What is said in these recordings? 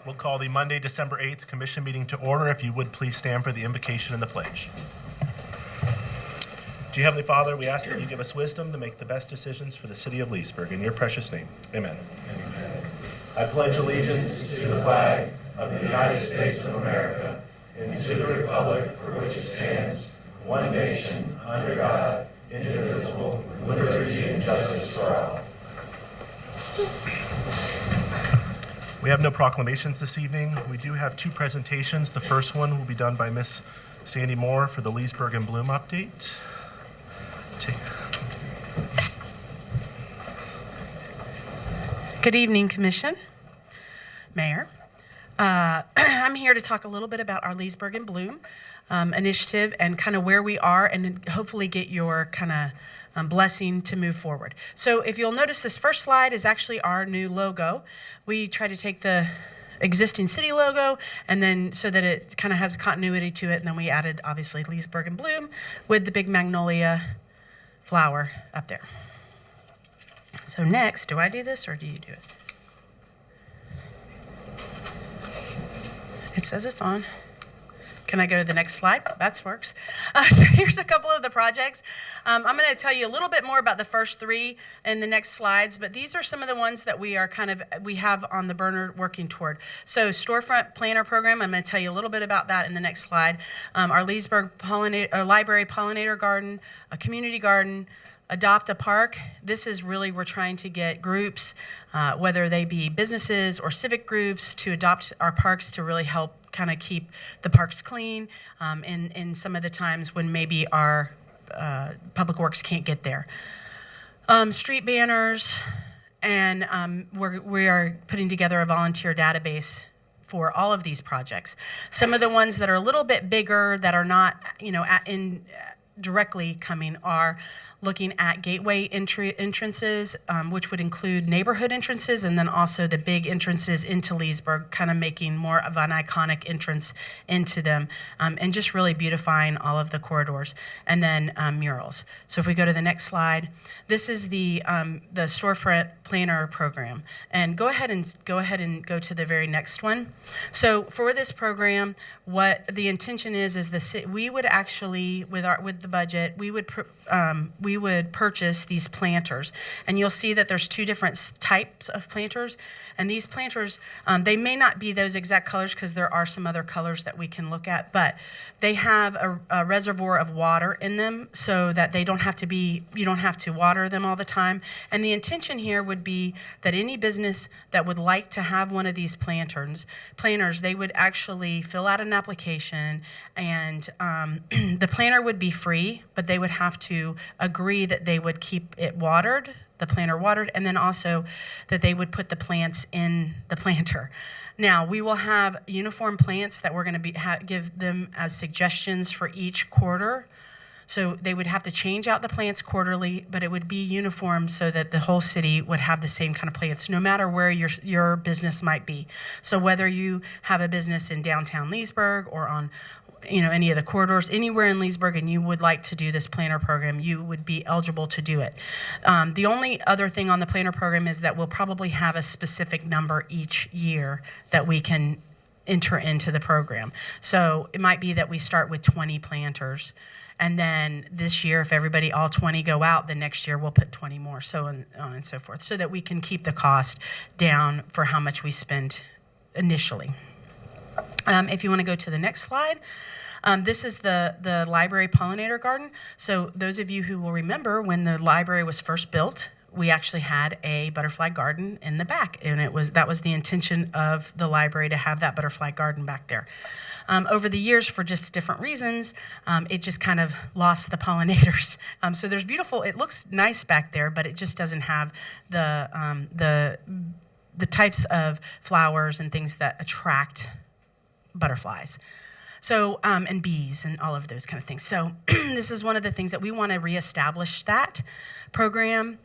We'll call the Monday, December 8th Commission meeting to order. If you would, please stand for the invocation and the pledge. Dear Heavenly Father, we ask that you give us wisdom to make the best decisions for the city of Leesburg. In your precious name, amen. Amen. I pledge allegiance to the flag of the United States of America and to the republic for which it stands, one nation, under God, indivisible, with liberty and justice for all. We have no proclamations this evening. We do have two presentations. The first one will be done by Miss Sandy Moore for the Leesburg and Bloom update. Good evening, Commission, Mayor. I'm here to talk a little bit about our Leesburg and Bloom initiative and kind of where we are, and hopefully get your kind of blessing to move forward. So if you'll notice, this first slide is actually our new logo. We try to take the existing city logo and then so that it kind of has a continuity to it, and then we added obviously Leesburg and Bloom with the big magnolia flower up there. So next, do I do this or do you do it? It says it's on. Can I go to the next slide? That works. So here's a couple of the projects. I'm going to tell you a little bit more about the first three in the next slides, but these are some of the ones that we have on the burner working toward. So storefront planner program, I'm going to tell you a little bit about that in the next slide. Our Leesburg library pollinator garden, a community garden, adopt a park. This is really, we're trying to get groups, whether they be businesses or civic groups, to adopt our parks to really help kind of keep the parks clean in some of the times when maybe our public works can't get there. Street banners, and we are putting together a volunteer database for all of these projects. Some of the ones that are a little bit bigger that are not, directly coming are looking at gateway entrances, which would include neighborhood entrances, and then also the big entrances into Leesburg, kind of making more of an iconic entrance into them, and just really beautifying all of the corridors. And then murals. So if we go to the next slide, this is the storefront planner program. And go ahead and go to the very next one. So for this program, what the intention is we would actually, with the budget, we would purchase these planters, and you'll see that there's two different types of planters, and these planters, they may not be those exact colors because there are some other colors that we can look at, but they have a reservoir of water in them so that you don't have to water them all the time. And the intention here would be that any business that would like to have one of these planters, they would actually fill out an application, and the planter would be free, but they would have to agree that they would keep it watered, the planter watered, and then also that they would put the plants in the planter. Now, we will have uniform plants that we're going to give them as suggestions for each quarter. So they would have to change out the plants quarterly, but it would be uniform so that the whole city would have the same kind of plants, no matter where your business might be. So whether you have a business in downtown Leesburg or on any of the corridors, anywhere in Leesburg, and you would like to do this planner program, you would be eligible to do it. The only other thing on the planner program is that we'll probably have a specific number each year that we can enter into the program. So it might be that we start with 20 planters, and then this year, if all 20 go out, then next year we'll put 20 more, so on and so forth, so that we can keep the cost down for how much we spend initially. If you want to go to the next slide, this is the library pollinator garden. So those of you who will remember, when the library was first built, we actually had a butterfly garden in the back, and that was the intention of the library, to have that butterfly garden back there. Over the years, for just different reasons, it just kind of lost the pollinators. So there's it looks nice back there, but it just doesn't have the types of flowers and things that attract butterflies. So, and bees and all of those kind of things. So this is one of the things that we want to reestablish that program.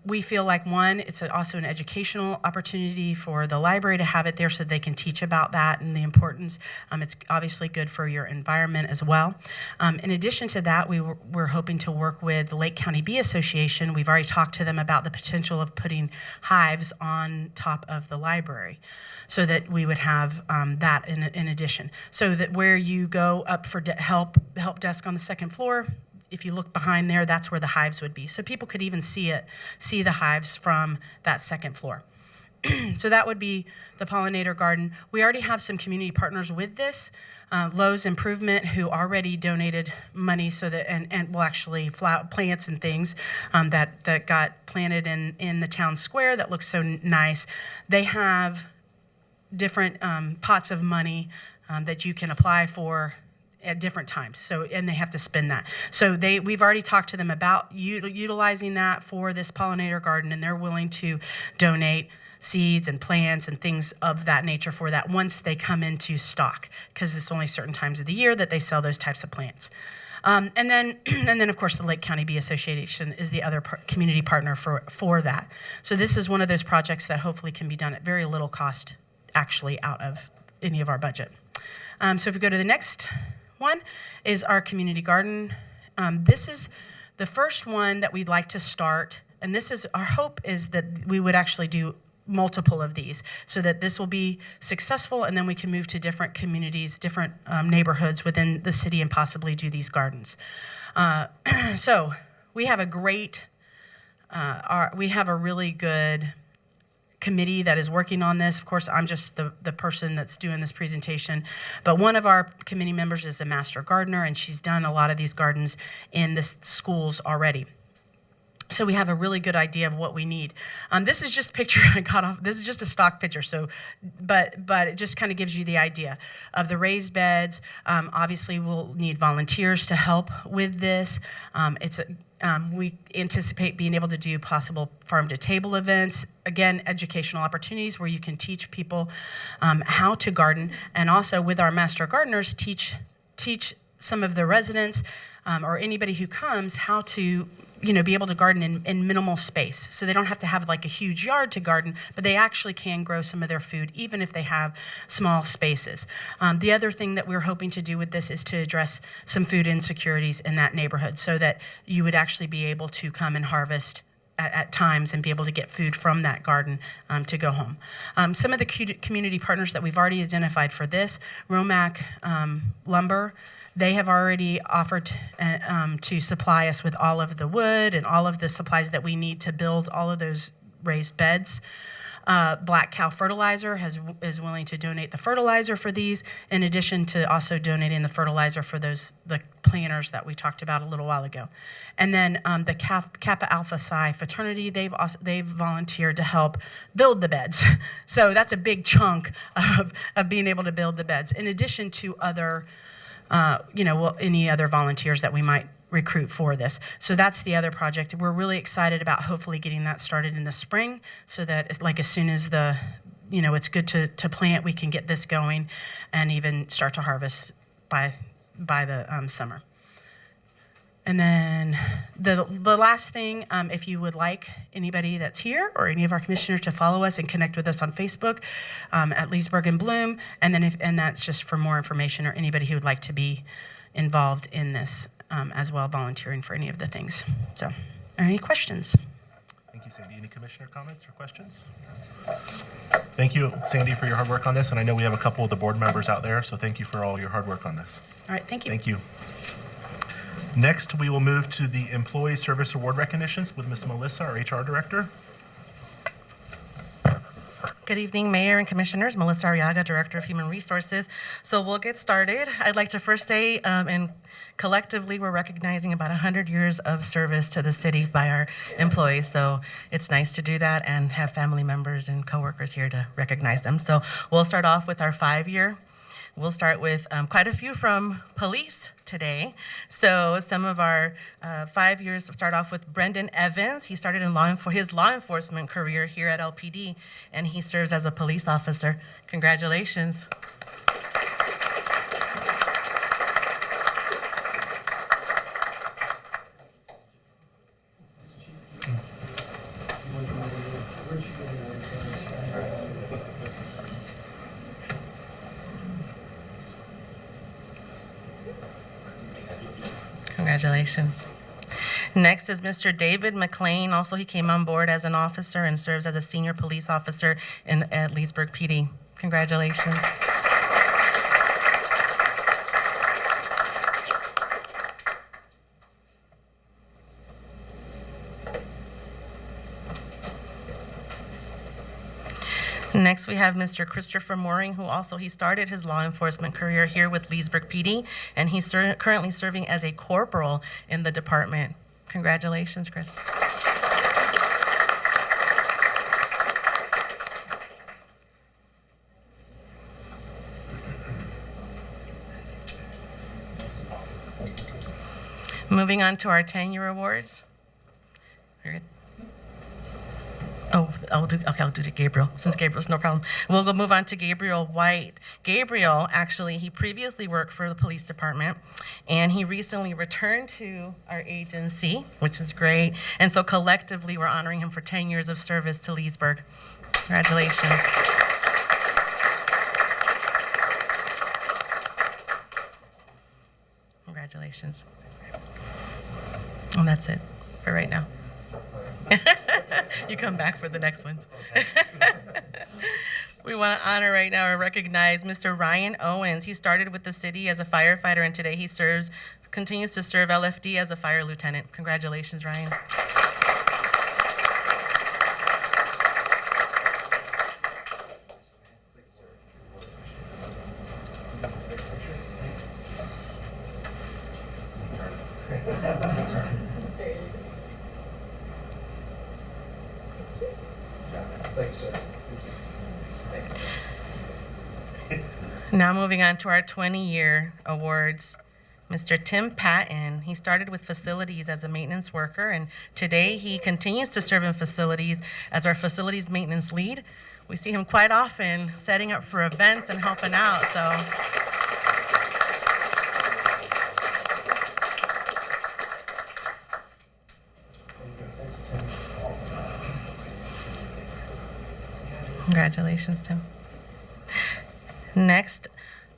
We feel like, one, it's also an educational opportunity for the library to have it there so they can teach about that and the importance. It's obviously good for your environment as well. In addition to that, we're hoping to work with the Lake County Bee Association. We've already talked to them about the potential of putting hives on top of the library, so that we would have that in addition. So that where you go up for help desk on the second floor, if you look behind there, that's where the hives would be. So people could even see the hives from that second floor. So that would be the pollinator garden. We already have some community partners with this. Lowe's Improvement, who already donated money so that, and well, actually plants and things that got planted in the town square that looks so nice. They have different pots of money that you can apply for at different times. So, and they have to spend that. So we've already talked to them about utilizing that for this pollinator garden, and they're willing to donate seeds and plants and things of that nature for that once they come into stock, because it's only certain times of the year that they sell those types of plants. And then of course the Lake County Bee Association is the other community partner for that. So this is one of those projects that hopefully can be done at very little cost, actually out of any of our budget. So if we go to the next one, is our community garden. This is the first one that we'd like to start, and this is our hope, is that we would actually do multiple of these so that this will be successful, and then we can move to different communities, different neighborhoods within the city and possibly do these gardens. So we have a great, we have a really good committee that is working on this. Of course, I'm just the person that's doing this presentation, but one of our committee members is a master gardener, and she's done a lot of these gardens in the schools already. So we have a really good idea of what we need. This is just a picture I got off. This is just a stock picture. So, but it just kind of gives you the idea of the raised beds. Obviously, we'll need volunteers to help with this. We anticipate being able to do possible farm-to-table events. Again, educational opportunities where you can teach people how to garden, and also with our master gardeners, teach some of the residents or anybody who comes how to be able to garden in minimal space. So they don't have to have like a huge yard to garden, but they actually can grow some of their food even if they have small spaces. The other thing that we're hoping to do with this is to address some food insecurities in that neighborhood so that you would actually be able to come and harvest at times and be able to get food from that garden to go home. Some of the community partners that we've already identified for this, Romac Lumber, they have already offered to supply us with all of the wood and all of the supplies that we need to build all of those raised beds. Black Cow Fertilizer is willing to donate the fertilizer for these, in addition to also donating the fertilizer for the planters that we talked about a little while ago. And then the Kappa Alpha Psi fraternity, they've volunteered to help build the beds. So that's a big chunk of being able to build the beds, in addition to other any other volunteers that we might recruit for this. So that's the other project. We're really excited about hopefully getting that started in the spring, so that it's like as soon as it's good to plant, we can get this going and even start to harvest by the summer. And then the last thing, if you would like anybody that's here or any of our commissioners to follow us and connect with us on Facebook at Leesburg and Bloom, and that's just for more information, or anybody who would like to be involved in this as well, volunteering for any of the things. So, are there any questions? Thank you, Sandy. Any commissioner comments or questions? Thank you, Sandy, for your hard work on this, and I know we have a couple of the board members out there, so thank you for all your hard work on this. All right, thank you. Thank you. Next, we will move to the Employee Service Award recognitions with Ms. Melissa, our HR Director. Good evening, Mayor and Commissioners. Melissa Arriaga, Director of Human Resources. So we'll get started. I'd like to first say, and collectively, we're recognizing about 100 years of service to the city by our employees. So it's nice to do that and have family members and coworkers here to recognize them. So we'll start off with our 5-year. We'll start with quite a few from police today. So some of our 5 years start off with Brendan Evans. He started in his law enforcement career here at LPD, and he serves as a police officer. Congratulations. Congratulations. Next is Mr. David McLean. Also, he came on board as an officer and serves as a senior police officer at Leesburg PD. Congratulations. Next, we have Mr. Christopher Mooring, who also, he started his law enforcement career here with Leesburg PD, and he's currently serving as a corporal in the department. Congratulations, Chris. Moving on to our 10-year awards. Very good. Oh, I'll do to Gabriel, since Gabriel's no problem. We'll go move on to Gabriel White. Gabriel, actually, he previously worked for the police department, and he recently returned to our agency, which is great. And so collectively, we're honoring him for 10 years of service to Leesburg. Congratulations. Congratulations. And that's it for right now. You come back for the next ones. We want to honor right now and recognize Mr. Ryan Owens. He started with the city as a firefighter, and today he continues to serve LFD as a fire lieutenant. Congratulations, Ryan. Now moving on to our 20-year awards. Mr. Tim Patton, he started with facilities as a maintenance worker, and today he continues to serve in facilities as our facilities maintenance lead. We see him quite often setting up for events and helping out, so. Congratulations, Tim. Next,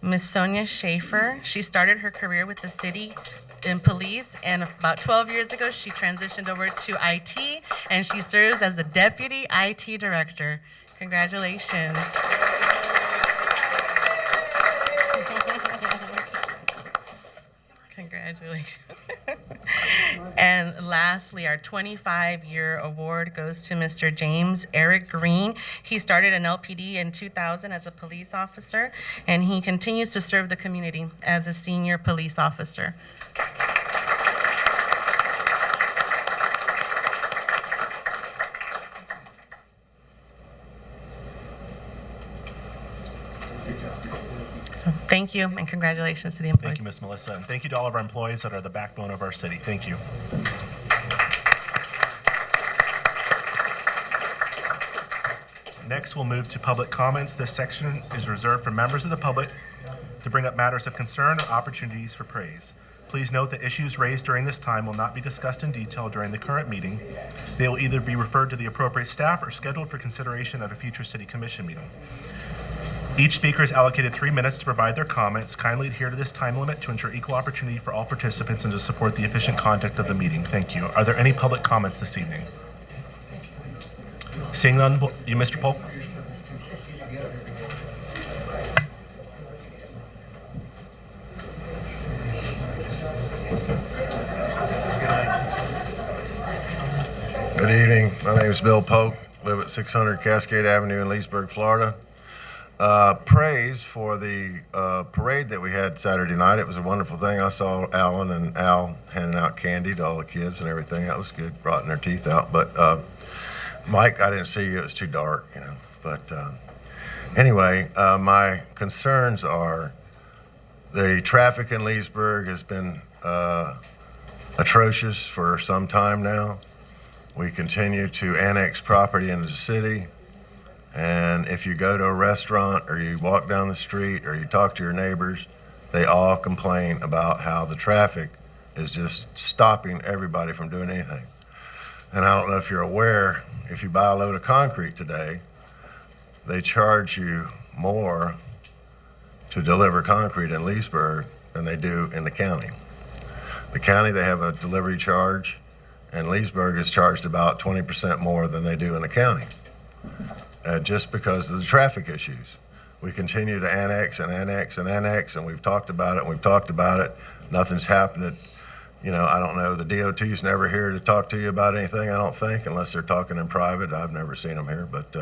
Miss Sonia Schaefer. She started her career with the city in police, and about 12 years ago, she transitioned over to IT, and she serves as the deputy IT director. Congratulations. Congratulations. And lastly, our 25-year award goes to Mr. James Eric Green. He started an LPD in 2000 as a police officer, and he continues to serve the community as a senior police officer. So thank you, and congratulations to the employees. Thank you, Ms. Melissa, and thank you to all of our employees that are the backbone of our city. Thank you. Next, we'll move to public comments. This section is reserved for members of the public to bring up matters of concern or opportunities for praise. Please note that issues raised during this time will not be discussed in detail during the current meeting. They will either be referred to the appropriate staff or scheduled for consideration at a future city commission meeting. Each speaker is allocated 3 minutes to provide their comments. Kindly adhere to this time limit to ensure equal opportunity for all participants and to support the efficient conduct of the meeting. Thank you. Are there any public comments this evening? Seeing none, Mr. Polk. Good evening. My name is Bill Polk. Live at 600 Cascade Avenue in Leesburg, Florida. Praise for the parade that we had Saturday night. It was a wonderful thing. I saw Alan and Al handing out candy to all the kids and everything. That was good, rotting their teeth out. But Mike, I didn't see you. It was too dark, you know. But anyway, my concerns are the traffic in Leesburg has been atrocious for some time now. We continue to annex property into the city. And if you go to a restaurant or you walk down the street or you talk to your neighbors, they all complain about how the traffic is just stopping everybody from doing anything. And I don't know if you're aware, if you buy a load of concrete today, they charge you more to deliver concrete in Leesburg than they do in the county. The county, they have a delivery charge, and Leesburg is charged about 20% more than they do in the county, just because of the traffic issues. We continue to annex and annex and annex, and we've talked about it and we've talked about it. Nothing's happening. You know, I don't know, the DOT's never here to talk to you about anything, I don't think, unless they're talking in private. I've never seen them here, but,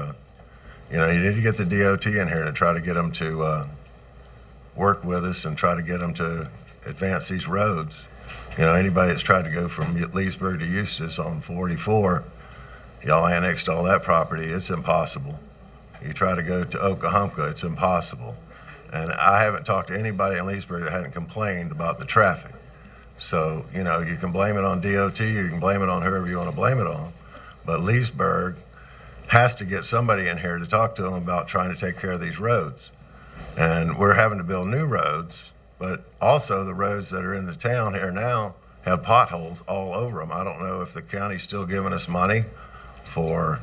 you know, you need to get the DOT in here to try to get them to work with us and try to get them to advance these roads. You know, anybody that's tried to go from Leesburg to Eustis on 44, y'all annexed all that property, it's impossible. You try to go to Oklahoma, it's impossible. And I haven't talked to anybody in Leesburg that hadn't complained about the traffic. So, you know, you can blame it on DOT, or you can blame it on whoever you want to blame it on. But Leesburg has to get somebody in here to talk to them about trying to take care of these roads. And we're having to build new roads, but also the roads that are in the town here now have potholes all over them. I don't know if the county's still giving us money for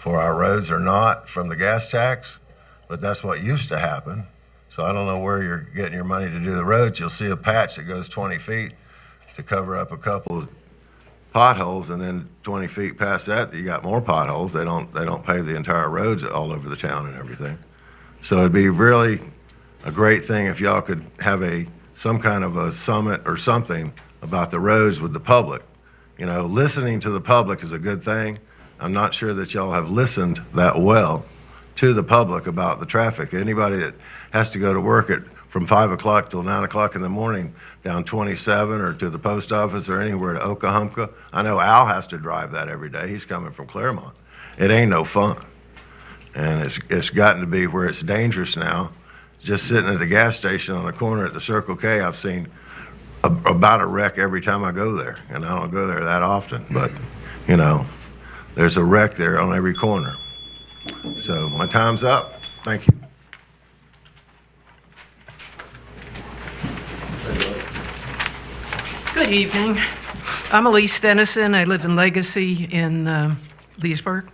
our roads or not from the gas tax, but that's what used to happen. So I don't know where you're getting your money to do the roads. You'll see a patch that goes 20 feet to cover up a couple of potholes, and then 20 feet past that, you got more potholes. They don't pave the entire roads all over the town and everything. So it'd be really a great thing if y'all could have some kind of a summit or something about the roads with the public. You know, listening to the public is a good thing. I'm not sure that y'all have listened that well to the public about the traffic. Anybody that has to go to work from 5 o'clock till 9 o'clock in the morning down 27 or to the post office or anywhere to Oklahoma. I know Al has to drive that every day. He's coming from Claremont. It ain't no fun. And it's gotten to be where it's dangerous now. Just sitting at the gas station on the corner at the Circle K, I've seen about a wreck every time I go there. And I don't go there that often, but, you know, there's a wreck there on every corner. So my time's up. Thank you. Good evening. I'm Elise Dennison. I live in Legacy in Leesburg.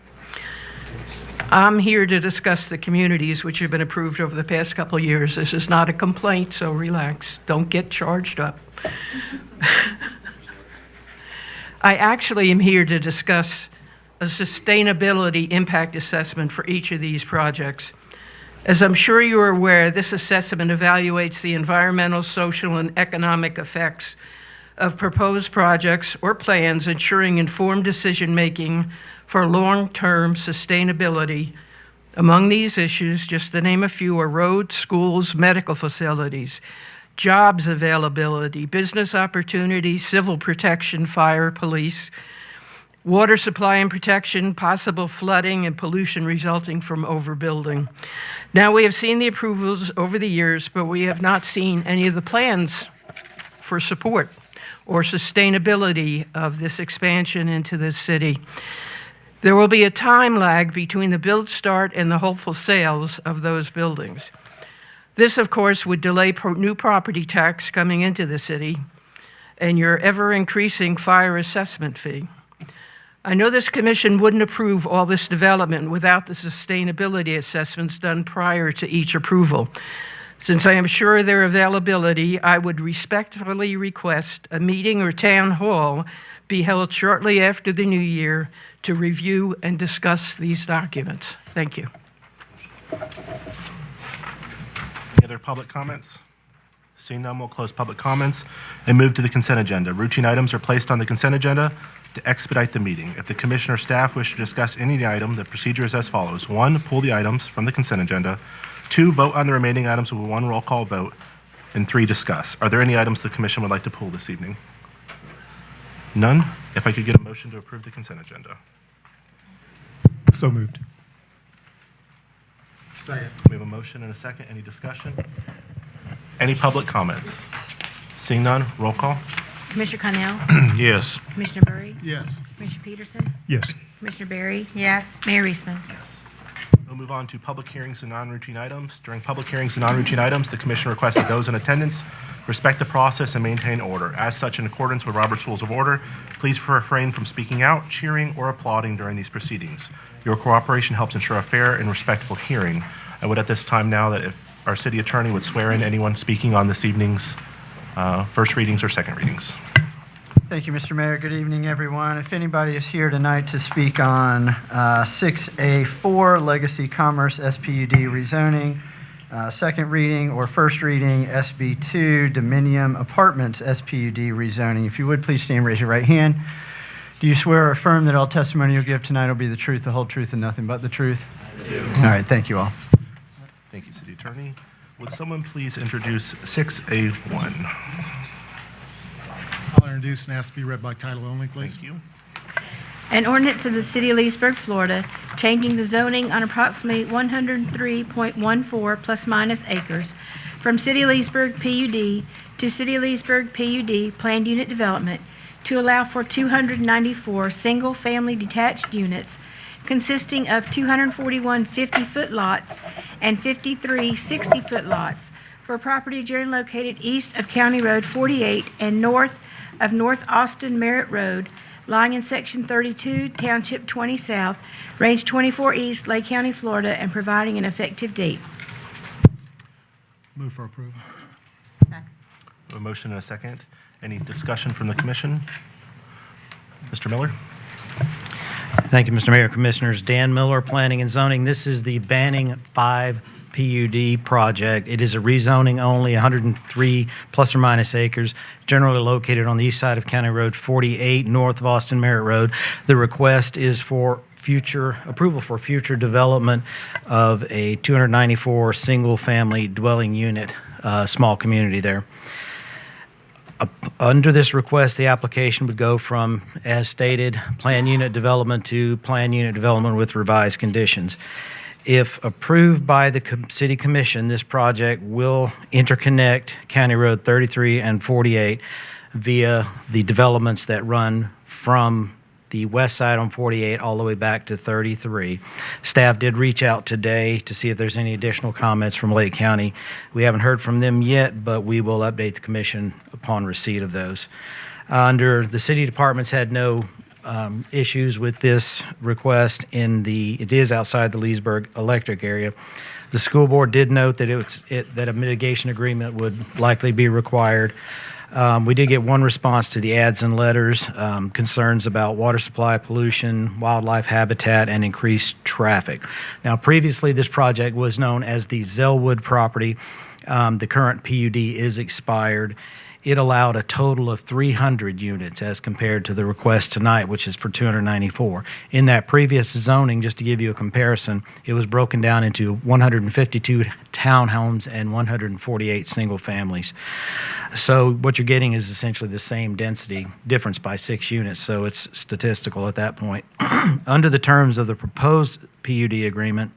I'm here to discuss the communities which have been approved over the past couple of years. This is not a complaint, so relax. Don't get charged up. I actually am here to discuss a sustainability impact assessment for each of these projects. As I'm sure you are aware, this assessment evaluates the environmental, social, and economic effects of proposed projects or plans, ensuring informed decision-making for long-term sustainability. Among these issues, just to name a few, are roads, schools, medical facilities, jobs availability, business opportunities, civil protection, fire, police, water supply and protection, possible flooding, and pollution resulting from overbuilding. Now, we have seen the approvals over the years, but we have not seen any of the plans for support or sustainability of this expansion into this city. There will be a time lag between the build start and the hopeful sales of those buildings. This, of course, would delay new property tax coming into the city and your ever-increasing fire assessment fee. I know this commission wouldn't approve all this development without the sustainability assessments done prior to each approval. Since I am sure of their availability, I would respectfully request a meeting or town hall be held shortly after the new year to review and discuss these documents. Thank you. Any other public comments? Seeing none, we'll close public comments and move to the consent agenda. Routine items are placed on the consent agenda to expedite the meeting. If the commission or staff wish to discuss any item, the procedure is as follows. 1, pull the items from the consent agenda. 2, vote on the remaining items with 1 roll call vote. And 3, discuss. Are there any items the commission would like to pull this evening? None? If I could get a motion to approve the consent agenda. So moved. Second. We have a motion and a second. Any discussion? Any public comments? Seeing none, roll call. Commissioner Connell? Yes. Commissioner Burry? Yes. Commissioner Peterson? Yes. Commissioner Berry? Yes. Mayor Reisman? Yes. We'll move on to public hearings and non-routine items. During public hearings and non-routine items, the commission requests that those in attendance respect the process and maintain order. As such, in accordance with Robert's Rules of Order, please refrain from speaking out, cheering, or applauding during these proceedings. Your cooperation helps ensure a fair and respectful hearing. I would at this time now that if our city attorney would swear in anyone speaking on this evening's first readings or second readings. Thank you, Mr. Mayor. Good evening, everyone. If anybody is here tonight to speak on 6A4 Legacy Commerce SPUD rezoning, second reading or first reading SB2 Dominium Apartments SPUD rezoning, if you would please stand and raise your right hand. Do you swear or affirm that all testimony you'll give tonight will be the truth, the whole truth, and nothing but the truth? I do. All right, thank you all. Thank you, City Attorney. Would someone please introduce 6A1? I'll introduce and ask to be read by title only, please. Thank you. An ordinance of the City of Leesburg, Florida, changing the zoning on approximately 103.14 plus minus acres from City of Leesburg PUD to City of Leesburg PUD Planned Unit Development to allow for 294 single-family detached units consisting of 241 50-foot lots and 53 60-foot lots for property generally located east of County Road 48 and north of North Austin Merritt Road, lying in Section 32, Township 20 South, Range 24 East, Lake County, Florida, and providing an effective date. Move for approval. A motion and a second. Any discussion from the commission? Mr. Miller? Thank you, Mr. Mayor, Commissioners. Dan Miller, Planning and Zoning. This is the Banning 5 PUD project. It is a rezoning only, 103 plus or minus acres, generally located on the east side of County Road 48, north of Austin Merritt Road. The request is for future approval for future development of a 294 single-family dwelling unit, small community there. Under this request, the application would go from, as stated, plan unit development to plan unit development with revised conditions. If approved by the City Commission, this project will interconnect County Road 33 and 48 via the developments that run from the west side on 48 all the way back to 33. Staff did reach out today to see if there's any additional comments from Lake County. We haven't heard from them yet, but we will update the commission upon receipt of those. Under the city departments had no issues with this request it is outside the Leesburg electric area. The school board did note that that a mitigation agreement would likely be required. We did get one response to the ads and letters, concerns about water supply, pollution, wildlife habitat, and increased traffic. Now, previously, this project was known as the Zellwood property. The current PUD is expired. It allowed a total of 300 units as compared to the request tonight, which is for 294. In that previous zoning, just to give you a comparison, it was broken down into 152 townhomes and 148 single families. So what you're getting is essentially the same density difference by 6 units, so it's statistical at that point. Under the terms of the proposed PUD agreement,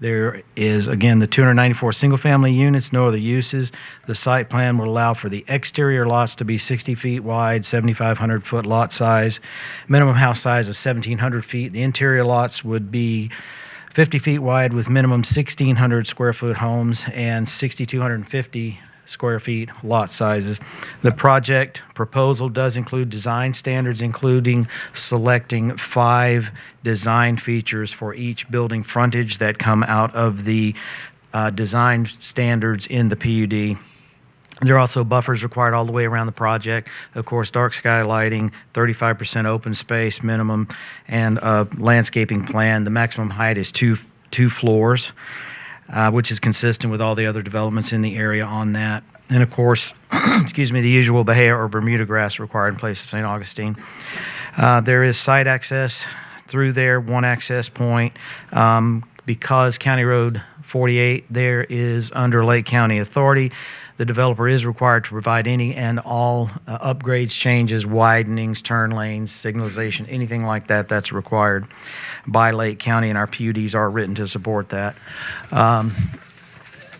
there is, again, the 294 single-family units, no other uses. The site plan will allow for the exterior lots to be 60 feet wide, 7,500-foot lot size, minimum house size of 1,700 feet. The interior lots would be 50 feet wide with minimum 1,600 square foot homes and 6,250 square feet lot sizes. The project proposal does include design standards, including selecting 5 design features for each building frontage that come out of the design standards in the PUD. There are also buffers required all the way around the project. Of course, dark sky lighting, 35% open space minimum, and a landscaping plan. The maximum height is two floors. Which is consistent with all the other developments in the area on that. And of course, excuse me, the usual Bahia or Bermuda grass required in place of St. Augustine. There is site access through there, one access point. Because County Road 48 there is under Lake County Authority, the developer is required to provide any and all upgrades, changes, widenings, turn lanes, signalization, anything like that that's required by Lake County, and our PUDs are written to support that.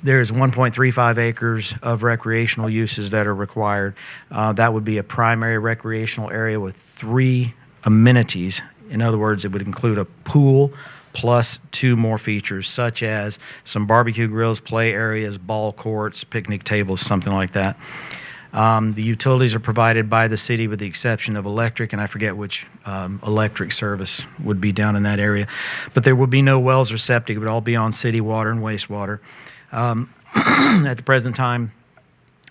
There is 1.35 acres of recreational uses that are required. That would be a primary recreational area with 3 amenities. In other words, it would include a pool plus 2 more features, such as some barbecue grills, play areas, ball courts, picnic tables, something like that. The utilities are provided by the city with the exception of electric, and I forget which electric service would be down in that area. But there will be no wells or septic. It would all be on city water and wastewater. At the present time,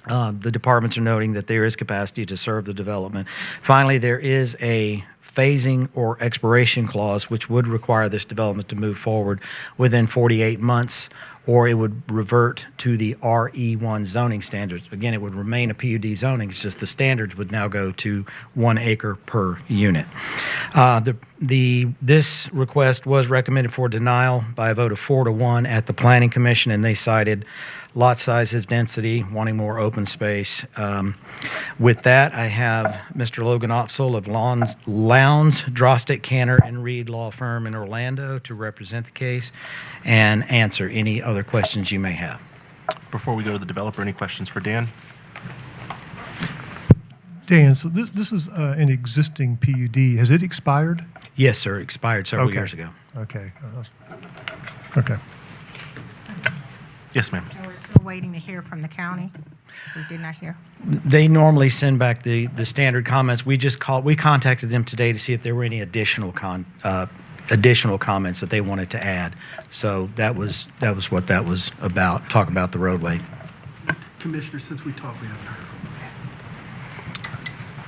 the departments are noting that there is capacity to serve the development. Finally, there is a phasing or expiration clause which would require this development to move forward within 48 months, or it would revert to the RE1 zoning standards. Again, it would remain a PUD zoning, it's just the standards would now go to 1 acre per unit. This request was recommended for denial by a vote of 4-1 at the Planning Commission, and they cited lot sizes, density, wanting more open space. With that, I have Mr. Logan Opsel of Lowndes, Drostick, Cantor, and Reed Law Firm in Orlando to represent the case and answer any other questions you may have. Before we go to the developer, any questions for Dan? Dan, so this is an existing PUD. Has it expired? Yes, sir, expired several Okay. years ago. Okay. Okay. Yes, ma'am. And we're still waiting to hear from the county. We did not hear. They normally send back the standard comments. We contacted them today to see if there were any additional comments that they wanted to add. So that was what that was about, talk about the roadway. Commissioner, since we talked, we haven't heard.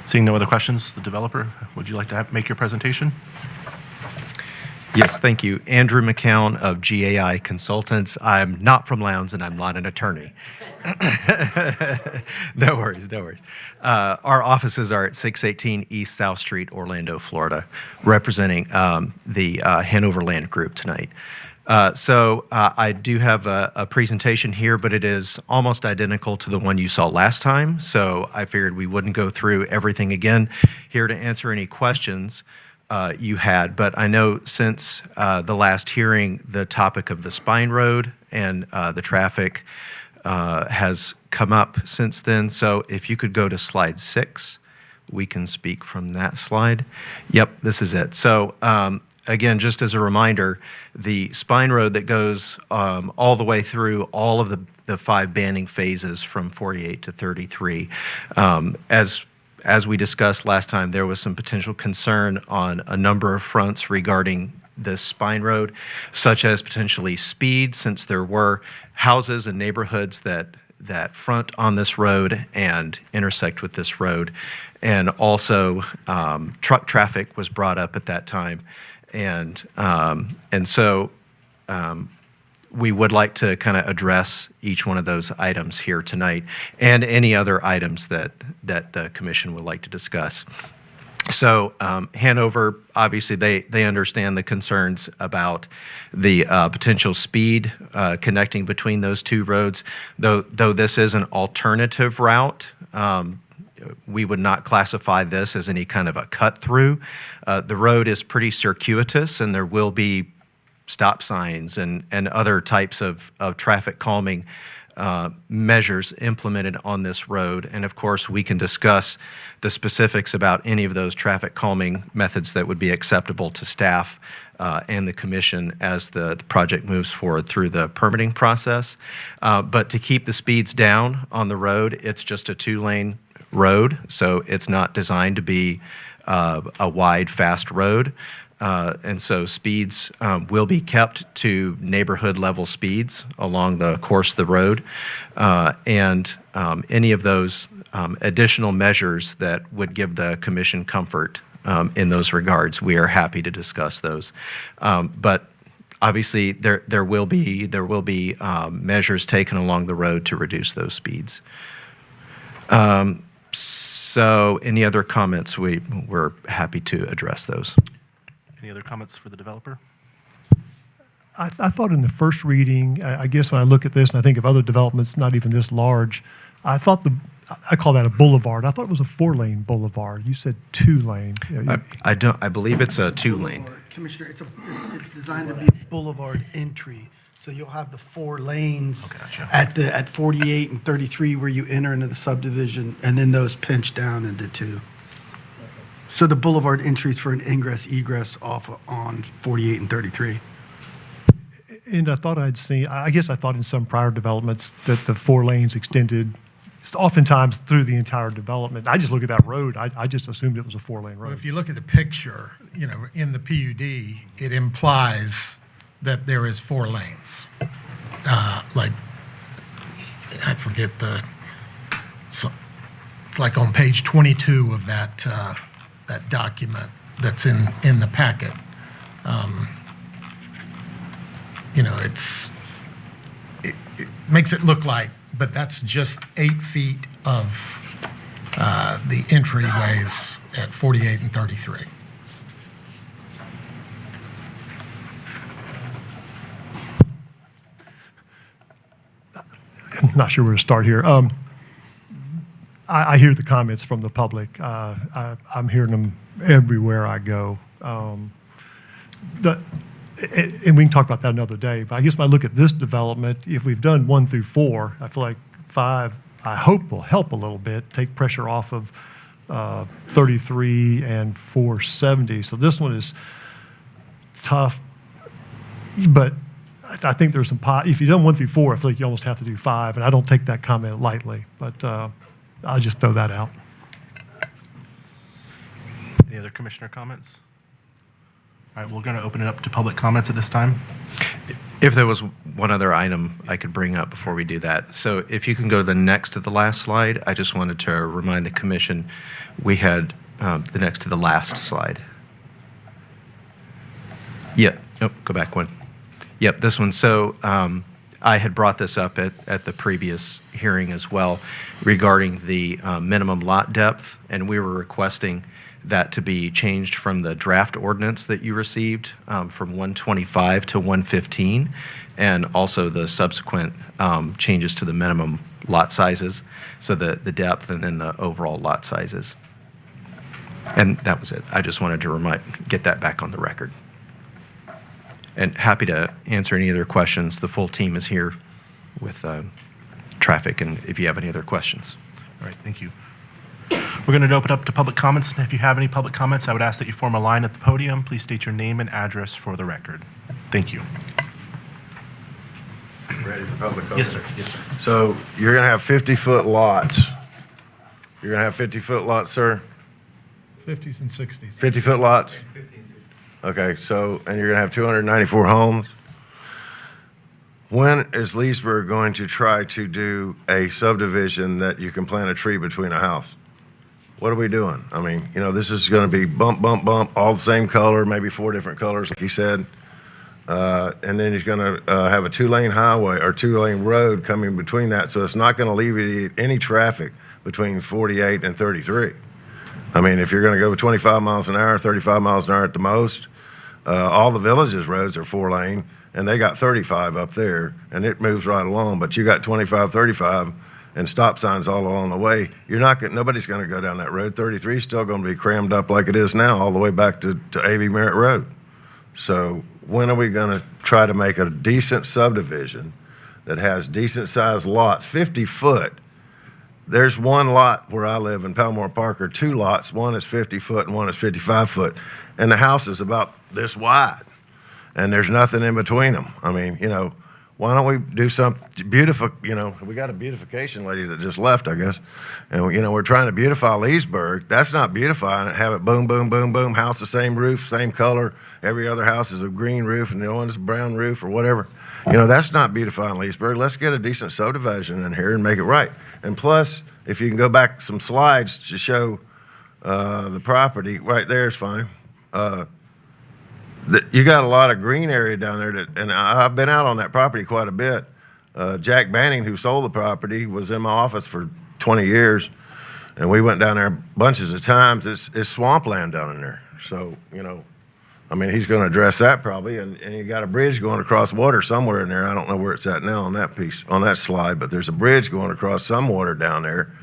Seeing no other questions, the developer, would you like to make your presentation? Yes, thank you. Andrew McCown of GAI Consultants. I'm not from Lowndes and I'm not an attorney. No worries, no worries. Our offices are at 618 East South Street, Orlando, Florida, representing the Hanover Land Group tonight. So I do have a presentation here, but it is almost identical to the one you saw last time. So I figured we wouldn't go through everything again. Here to answer any questions you had, but I know since the last hearing, the topic of the Spine Road and the traffic has come up since then. So if you could go to slide 6, we can speak from that slide. Yep, this is it. So again, just as a reminder, the Spine Road that goes all the way through all of the 5 banding phases from 48 to 33, as we discussed last time, there was some potential concern on a number of fronts regarding the Spine Road, such as potentially speed, since there were houses and neighborhoods that front on this road and intersect with this road. And also, truck traffic was brought up at that time. And so we would like to kind of address each one of those items here tonight and any other items that the commission would like to discuss. So Hanover, obviously, they understand the concerns about the potential speed connecting between those two roads. Though this is an alternative route, we would not classify this as any kind of a cut through. The road is pretty circuitous, and there will be stop signs and other types of traffic calming measures implemented on this road. And of course, we can discuss the specifics about any of those traffic calming methods that would be acceptable to staff and the commission as the project moves forward through the permitting process. But to keep the speeds down on the road, it's just a 2-lane road, so it's not designed to be a wide, fast road. And so speeds will be kept to neighborhood level speeds along the course of the road. And any of those additional measures that would give the commission comfort in those regards, we are happy to discuss those. But obviously, there will be measures taken along the road to reduce those speeds. So any other comments, we're happy to address those. Any other comments for the developer? I thought in the first reading, I guess when I look at this and I think of other developments not even this large, I thought I call that a boulevard. I thought it was a 4-lane boulevard. You said 2-lane. I believe it's a 2-lane. Commissioner, it's designed to be a boulevard entry. So you'll have the 4 lanes at 48 and 33 where you enter into the subdivision, and then those pinch down into 2. So the boulevard entries for an ingress, egress off on 48 and 33. And I thought I thought in some prior developments that the 4 lanes extended oftentimes through the entire development. I just look at that road. I just assumed it was a 4-lane road. Well, if you look at the picture, in the PUD, it implies that there is 4 lanes. Like I forget it's like on page 22 of that document that's in the packet. It makes it look like, but that's just 8 feet of the entryways at 48 and 33. I'm not sure where to start here. I hear the comments from the public. I'm hearing them everywhere I go. And we can talk about that another day, but I guess when I look at this development, if we've done 1 through 4, I feel like 5, I hope will help a little bit, take pressure off of 33 and 470. So this one is tough, but I think there's some, if you've done 1 through 4, I feel like you almost have to do 5, and I don't take that comment lightly, but I'll just throw that out. Any other commissioner comments? All right, we're going to open it up to public comments at this time. If there was one other item I could bring up before we do that. So if you can go to the next to the last slide, I just wanted to remind the commission we had the next to the last slide. Yeah, nope, go back one. Yep, this one. So I had brought this up at the previous hearing as well regarding the minimum lot depth, and we were requesting that to be changed from the draft ordinance that you received from 125 to 115, and also the subsequent changes to the minimum lot sizes, so the depth and then the overall lot sizes. And that was it. I just wanted to get that back on the record. And happy to answer any other questions. The full team is here with traffic, and if you have any other questions. All right, thank you. We're going to open up to public comments. If you have any public comments, I would ask that you form a line at the podium. Please state your name and address for the record. Thank you. Ready for public comment? Yes, sir. Yes, sir. So you're going to have 50-foot lots. You're going to have 50-foot lots, sir? 50s and 60s. 50-foot lots? Okay, so, and you're going to have 294 homes? When is Leesburg going to try to do a subdivision that you can plant a tree between a house? What are we doing? I mean, this is going to be bump, bump, bump, all the same color, maybe 4 different colors, like he said. And then he's going to have a 2-lane highway or 2-lane road coming between that, so it's not going to alleviate any traffic between 48 and 33. I mean, if you're going to go 25 miles an hour, 35 miles an hour at the most, all the villages' roads are 4-lane, and they got 35 up there, and it moves right along. But you got 25, 35, and stop signs all along the way. Nobody's going to go down that road. 33 is still going to be crammed up like it is now, all the way back to A.B. Merritt Road. So when are we going to try to make a decent subdivision that has decent-sized lots, 50 foot? There's one lot where I live in Palmore Park, or 2 lots. One is 50 foot and one is 55 foot. And the house is about this wide. And there's nothing in between them. I mean, why don't we do something beautiful? We got a beautification lady that just left, I guess. And, we're trying to beautify Leesburg. That's not beautifying it. Have it boom, boom, boom, boom, house the same roof, same color. Every other house is a green roof and the other one is a brown roof or whatever. That's not beautifying Leesburg. Let's get a decent subdivision in here and make it right. And plus, if you can go back some slides to show the property, right there is fine. You got a lot of green area down there, and I've been out on that property quite a bit. Jack Banning, who sold the property, was in my office for 20 years, and we went down there bunches of times. It's swampland down in there. So, he's going to address that probably, and you got a bridge going across water somewhere in there. I don't know where it's at now on that piece, on that slide, but there's a bridge going across some water down there.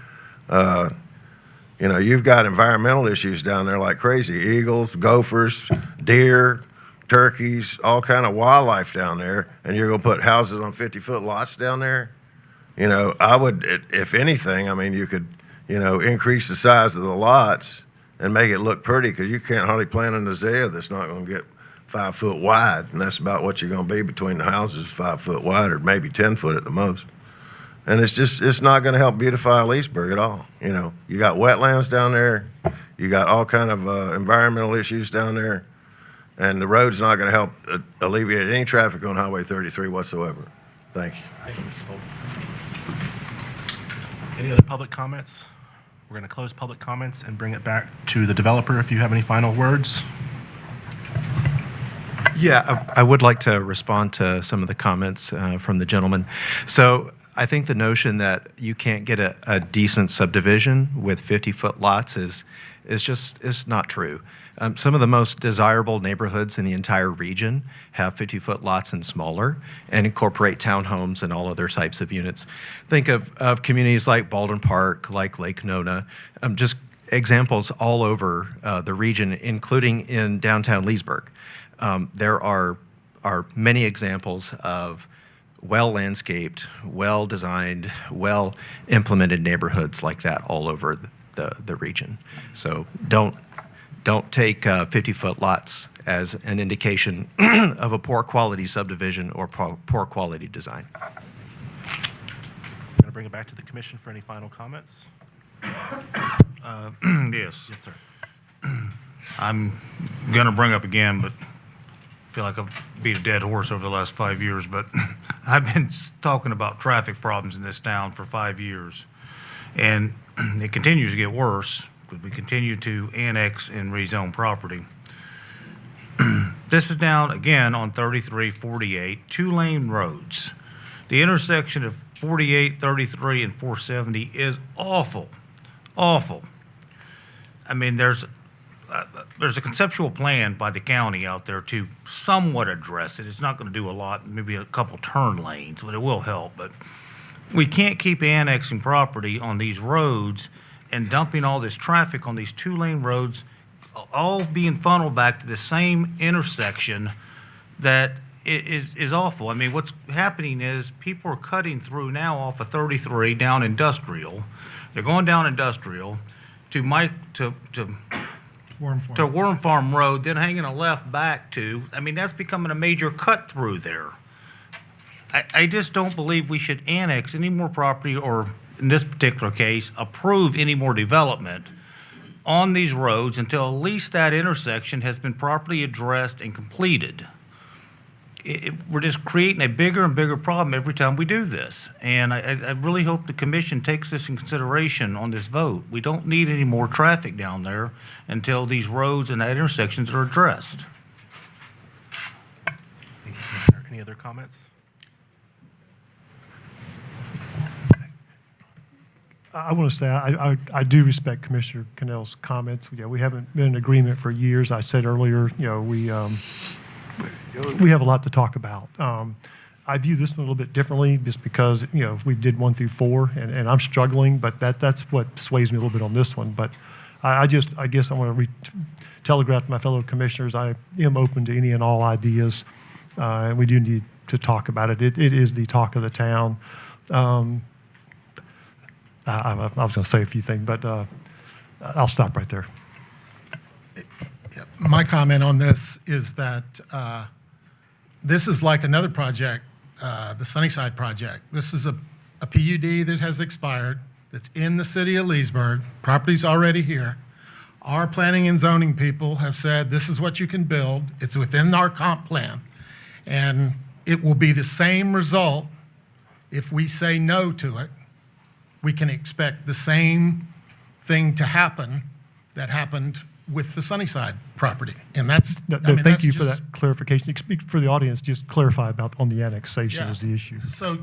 You've got environmental issues down there like crazy. Eagles, gophers, deer, turkeys, all kind of wildlife down there, and you're going to put houses on 50-foot lots down there? I would, if anything, you could, increase the size of the lots and make it look pretty, because you can't hardly plant an azalea that's not going to get 5 foot wide, and that's about what you're going to be between the houses, 5 foot wide, or maybe 10 foot at the most. And it's not going to help beautify Leesburg at all. You got wetlands down there, you got all kind of environmental issues down there, and the road's not going to help alleviate any traffic on Highway 33 whatsoever. Thank you. Any other public comments? We're going to close public comments and bring it back to the developer if you have any final words. Yeah, I would like to respond to some of the comments from the gentleman. So I think the notion that you can't get a decent subdivision with 50-foot lots is not true. Some of the most desirable neighborhoods in the entire region have 50-foot lots and smaller and incorporate townhomes and all other types of units. Think of communities like Baldwin Park, like Lake Nona, just examples all over the region, including in downtown Leesburg. There are many examples of well-landscaped, well-designed, well-implemented neighborhoods like that all over the region. So don't take 50-foot lots as an indication of a poor quality subdivision or poor quality design. I'm going to bring it back to the commission for any final comments. Yes. Yes, sir. I'm going to bring up again, but I feel like I've beat a dead horse over the last 5 years, but I've been talking about traffic problems in this town for 5 years. And it continues to get worse because we continue to annex and rezone property. This is down again on 3348, 2-lane roads. The intersection of 48, 33, and 470 is awful, awful. I mean, there's a conceptual plan by the county out there to somewhat address it. It's not going to do a lot, maybe a couple turn lanes, but it will help. But we can't keep annexing property on these roads and dumping all this traffic on these 2-lane roads, all being funneled back to the same intersection that is awful. I mean, what's happening is people are cutting through now off of 33 down Industrial. They're going down Industrial to Worm Farm Road, then hanging a left back to, I mean, that's becoming a major cut through there. I just don't believe we should annex any more property, or in this particular case, approve any more development on these roads until at least that intersection has been properly addressed and completed. We're just creating a bigger and bigger problem every time we do this. And I really hope the commission takes this in consideration on this vote. We don't need any more traffic down there until these roads and that intersections are addressed. Thank you, Commissioner. Any other comments? I want to say I do respect Commissioner Cannell's comments. Yeah, we haven't been in agreement for years. I said earlier, we have a lot to talk about. I view this one a little bit differently just because, we did 1 through 4 and I'm struggling, but that's what sways me a little bit on this one. But I guess I want to telegraph to my fellow commissioners, I am open to any and all ideas. And we do need to talk about it. It is the talk of the town. I was going to say a few things, but I'll stop right there. My comment on this is that this is like another project, the Sunnyside project. This is a PUD that has expired, that's in the city of Leesburg. Property's already here. Our planning and zoning people have said this is what you can build. It's within our comp plan. And it will be the same result if we say no to it. We can expect the same thing to happen that happened with the Sunnyside property. And that's, Thank you for that clarification. Speak for the audience, just clarify about on the annexation Yeah. is the issue. So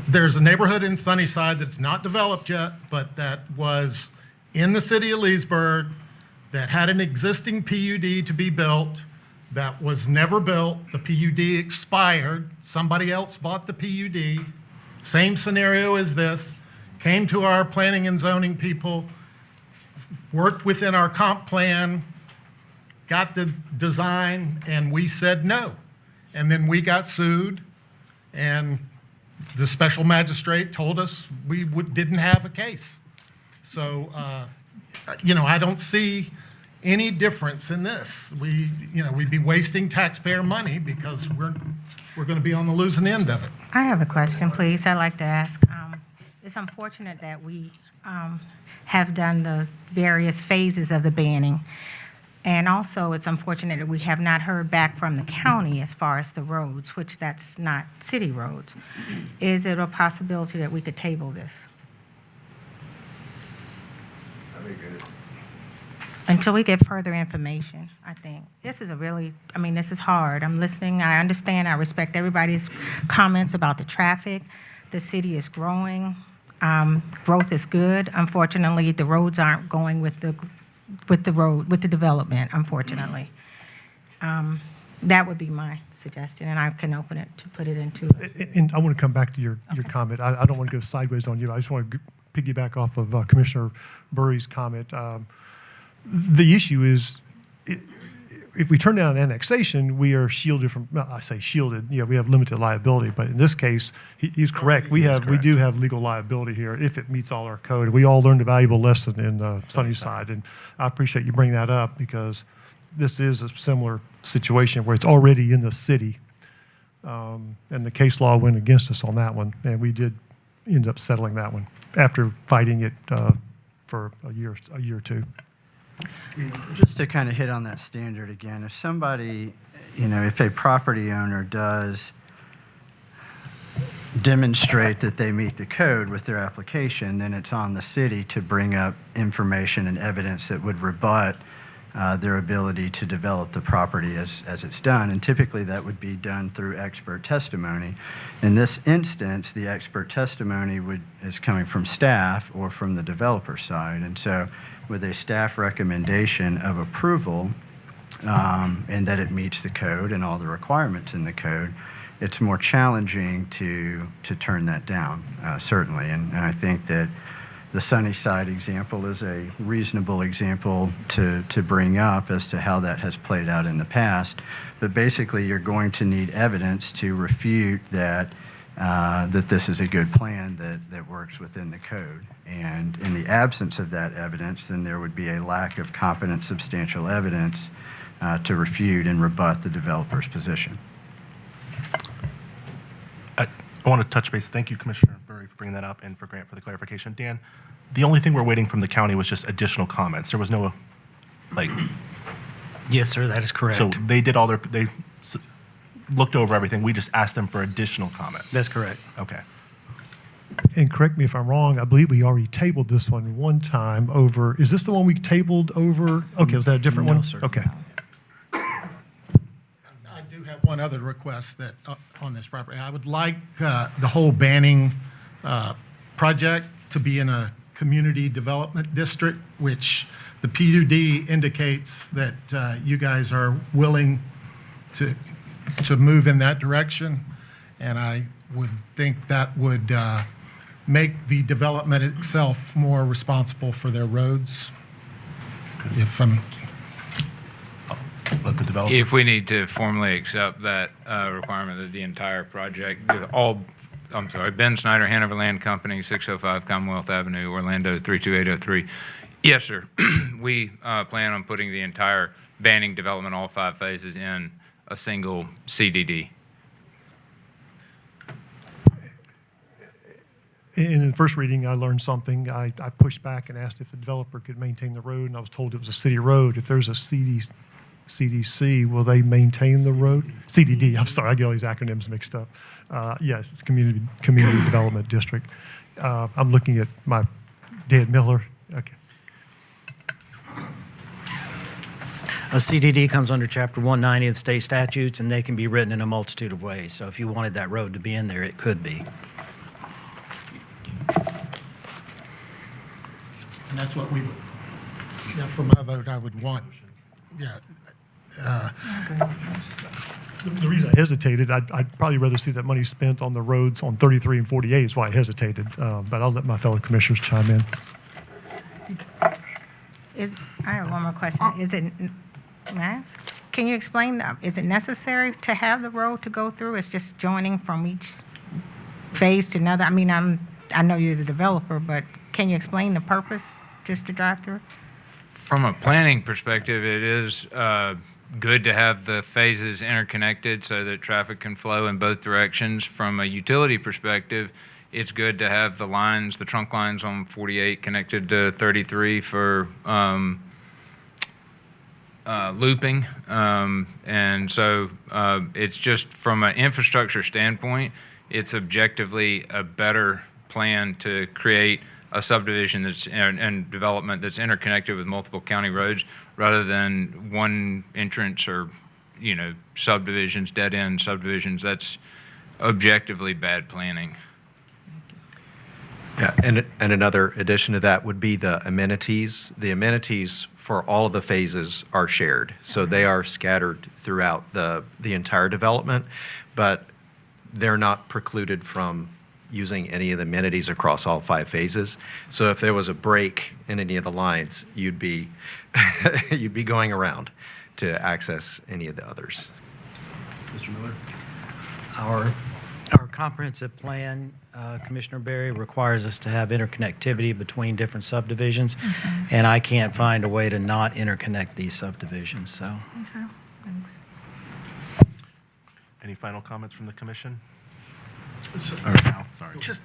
there's a neighborhood in Sunnyside that's not developed yet, but that was in the city of Leesburg, that had an existing PUD to be built, that was never built. The PUD expired. Somebody else bought the PUD. Same scenario as this. Came to our planning and zoning people, worked within our comp plan, got the design, and we said no. And then we got sued, and the special magistrate told us we didn't have a case. So, I don't see any difference in this. We'd be wasting taxpayer money because we're going to be on the losing end of it. I have a question, please. I'd like to ask. It's unfortunate that we have done the various phases of the banning. And also, it's unfortunate that we have not heard back from the county as far as the roads, which that's not city roads. Is it a possibility that we could table this? Until we get further information, I think. This is this is hard. I'm listening, I understand, I respect everybody's comments about the traffic. The city is growing. Growth is good. Unfortunately, the roads aren't going with the development, unfortunately. That would be my suggestion, and I can open it to put it into. And I want to come back to your comment. I don't want to go sideways on you. I just want to piggyback off of Commissioner Burry's comment. The issue is, if we turn down annexation, we are shielded from, well, I say shielded, we have limited liability, but in this case, he's correct. We do have legal liability here if it meets all our code. We all learned a valuable lesson in Sunnyside, and I appreciate you bringing that up because this is a similar situation where it's already in the city, and the case law went against us on that one, and we did end up settling that one after fighting it for a year or two. Just to kind of hit on that standard again, if somebody, if a property owner does demonstrate that they meet the code with their application, then it's on the city to bring up information and evidence that would rebut their ability to develop the property as it's done. And typically that would be done through expert testimony. In this instance, the expert testimony is coming from staff or from the developer side. And so with a staff recommendation of approval and that it meets the code and all the requirements in the code, it's more challenging to turn that down, certainly. And I think that the Sunnyside example is a reasonable example to bring up as to how that has played out in the past. But basically, you're going to need evidence to refute that this is a good plan that works within the code. And in the absence of that evidence, then there would be a lack of competent, substantial evidence to refute and rebut the developer's position. I want to touch base. Thank you, Commissioner Burry, for bringing that up and for Grant for the clarification. Dan, the only thing we're waiting from the county was just additional comments. There was no, Yes, sir, that is correct. So they did they looked over everything. We just asked them for additional comments. That's correct. Okay. And correct me if I'm wrong, I believe we already tabled this one time over, is this the one we tabled over? Okay, was that a different one? No, sir. Okay. I do have one other request that on this property. I would like the whole Banning project to be in a community development district, which the PUD indicates that you guys are willing to move in that direction. And I would think that would make the development itself more responsible for their roads. Let the developer. If we need to formally accept that requirement of the entire project, Ben Snyder, Hanover Land Company, 605 Commonwealth Avenue, Orlando 32803. Yes, sir. We plan on putting the entire Banning development, all 5 phases, in a single CDD. In the first reading, I learned something. I pushed back and asked if the developer could maintain the road, and I was told it was a city road. If there's a CDC, will they maintain the road? CDD, I'm sorry, I get all these acronyms mixed up. Yes, it's Community Development District. I'm looking at my Dan Miller. Okay. A CDD comes under Chapter 190 of the state statutes, and they can be written in a multitude of ways. So if you wanted that road to be in there, it could be. And that's what for my vote, I would want. Yeah. The reason I hesitated, I'd probably rather see that money spent on the roads on 33 and 48 is why I hesitated. But I'll let my fellow commissioners chime in. I have one more question. Can you explain, is it necessary to have the road to go through? It's just joining from each phase to another? I mean, I know you're the developer, but can you explain the purpose just to drive through? From a planning perspective, it is good to have the phases interconnected so that traffic can flow in both directions. From a utility perspective, it's good to have the lines, the trunk lines on 48 connected to 33 for looping. And so it's just from an infrastructure standpoint, it's objectively a better plan to create a subdivision and development that's interconnected with multiple county roads rather than one entrance or, subdivisions, dead-end subdivisions. That's objectively bad planning. Yeah, and another addition to that would be the amenities. The amenities for all of the phases are shared, so they are scattered throughout the entire development, but they're not precluded from using any of the amenities across all 5 phases. So if there was a break in any of the lines, you'd be you'd be going around to access any of the others. Mr. Miller? Our comprehensive plan, Commissioner Berry, requires us to have interconnectivity between different subdivisions, and I can't find a way to not interconnect these subdivisions, so. Okay, thanks. Any final comments from the commission? Just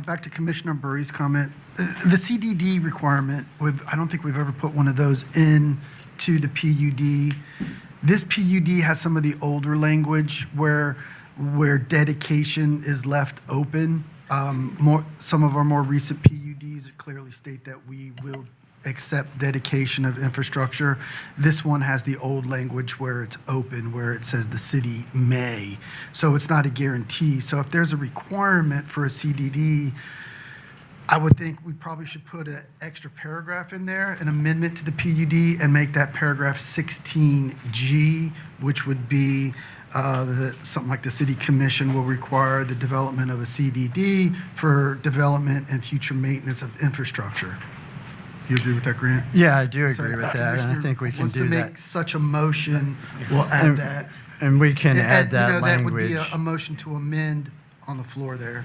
back to Commissioner Burry's comment, the CDD requirement, I don't think we've ever put one of those in to the PUD. This PUD has some of the older language where dedication is left open. Some of our more recent PUDs clearly state that we will accept dedication of infrastructure. This one has the old language where it's open, where it says the city may. So it's not a guarantee. So if there's a requirement for a CDD, I would think we probably should put an extra paragraph in there, an amendment to the PUD, and make that paragraph 16G, which would be something like the city commission will require the development of a CDD for development and future maintenance of infrastructure. Do you agree with that, Grant? Yeah, I do So agree with if that, and I Commissioner think we can wants do to that. make such a motion, we'll add that. And we can add that That would be language, a motion to amend on the floor there.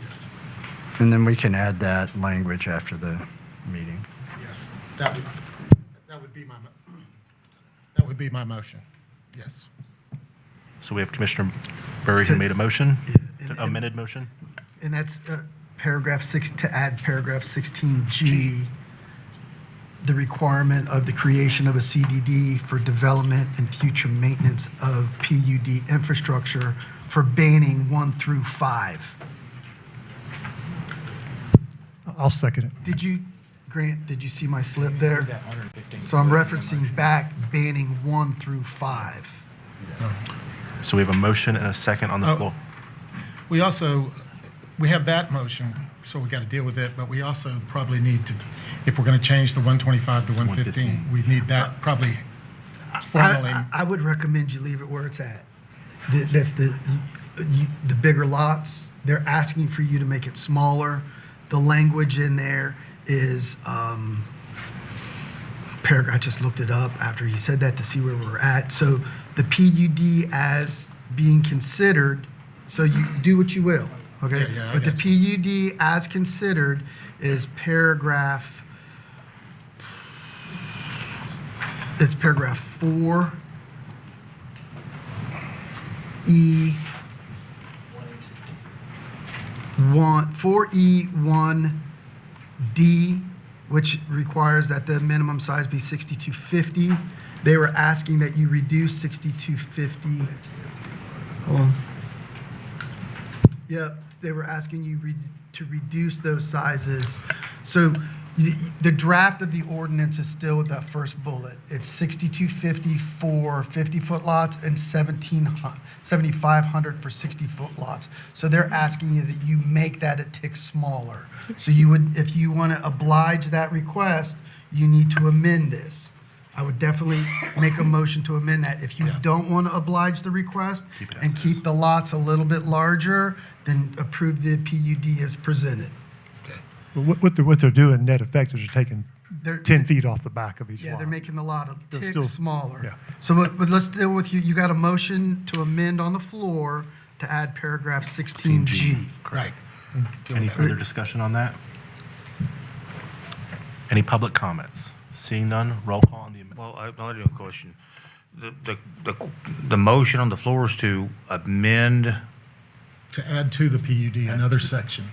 and then we can add that language after the meeting. Yes, that would be my motion. Yes. So we have Commissioner Burry who made a motion, amended motion? And that's paragraph 6, to add paragraph 16G, the requirement of the creation of a CDD for development and future maintenance of PUD infrastructure for banning 1 through 5. I'll second it. Grant, did you see my slip there? So I'm referencing back banning 1 through 5. So we have a motion and a second on the floor. We have that motion, so we got to deal with it, but we also probably need to, if we're going to change the 125 to 115, we need that probably formally. I would recommend you leave it where it's at. That's the bigger lots. They're asking for you to make it smaller. The language in there is paragraph. I just looked it up after he said that to see where we're at. So the PUD as being considered. So you do what you will, okay? Yeah, but the PUD as considered is paragraph. It's paragraph 4. E1, which requires that the minimum size be 6250. They were asking that you reduce 6250. Hold on. Yep, they were asking you to reduce those sizes. So the draft of the ordinance is still with that first bullet. It's 6250 for 50-foot lots and 7,500 for 60-foot lots. So they're asking you that you make that a tick smaller. So you would, if you want to oblige that request, you need to amend this. I would definitely make a motion to amend that. If you don't want to oblige the request and keep the lots a little bit larger, then approve the PUD as presented. What they're doing, net effect, is they're taking 10 feet off the back of each lot. Yeah, they're making the lot a They're tick still- smaller. yeah. So, but let's deal with you. You got a motion to amend on the floor to add paragraph 16G. Right. Any further discussion on that? Any public comments? Seeing none, roll call on the amendment. Well, I have a question. The motion on the floor is to amend, To add to the PUD another section.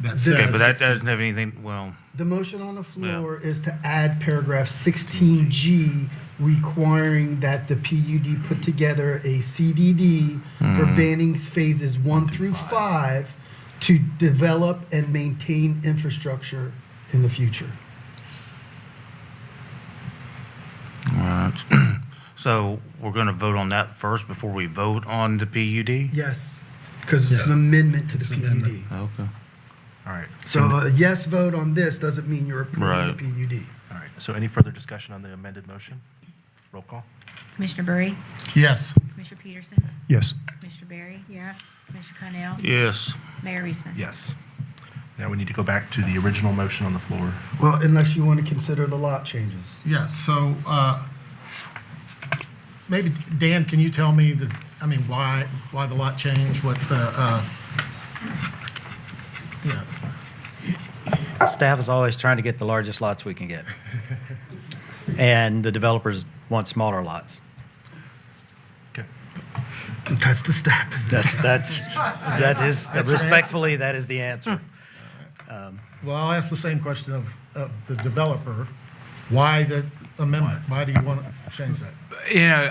That okay, but that says, doesn't have anything, well, The motion on the floor is to add paragraph 16G requiring that the PUD put together a CDD for banning phases 1 through 5 to develop and maintain infrastructure in the future. So we're going to vote on that first before we vote on the PUD? Yes, because it's an amendment to the PUD. Okay. All right. So a yes vote on this doesn't mean you're approving the PUD. All right. So any further discussion on the amended motion? Roll call. Commissioner Bury? Yes. Commissioner Peterson? Yes. Commissioner Berry? Yes. Commissioner Connell? Yes. Mayor Reesman? Yes. Now we need to go back to the original motion on the floor. Well, unless you want to consider the lot changes. Yes, so maybe, Dan, can you tell me why the lot change, what the, yeah. Staff is always trying to get the largest lots we can get. And the developers want smaller lots. That's the staff position. That is, respectfully, that is the answer. Well, I'll ask the same question of the developer. Why the amendment? Why do you want to change that?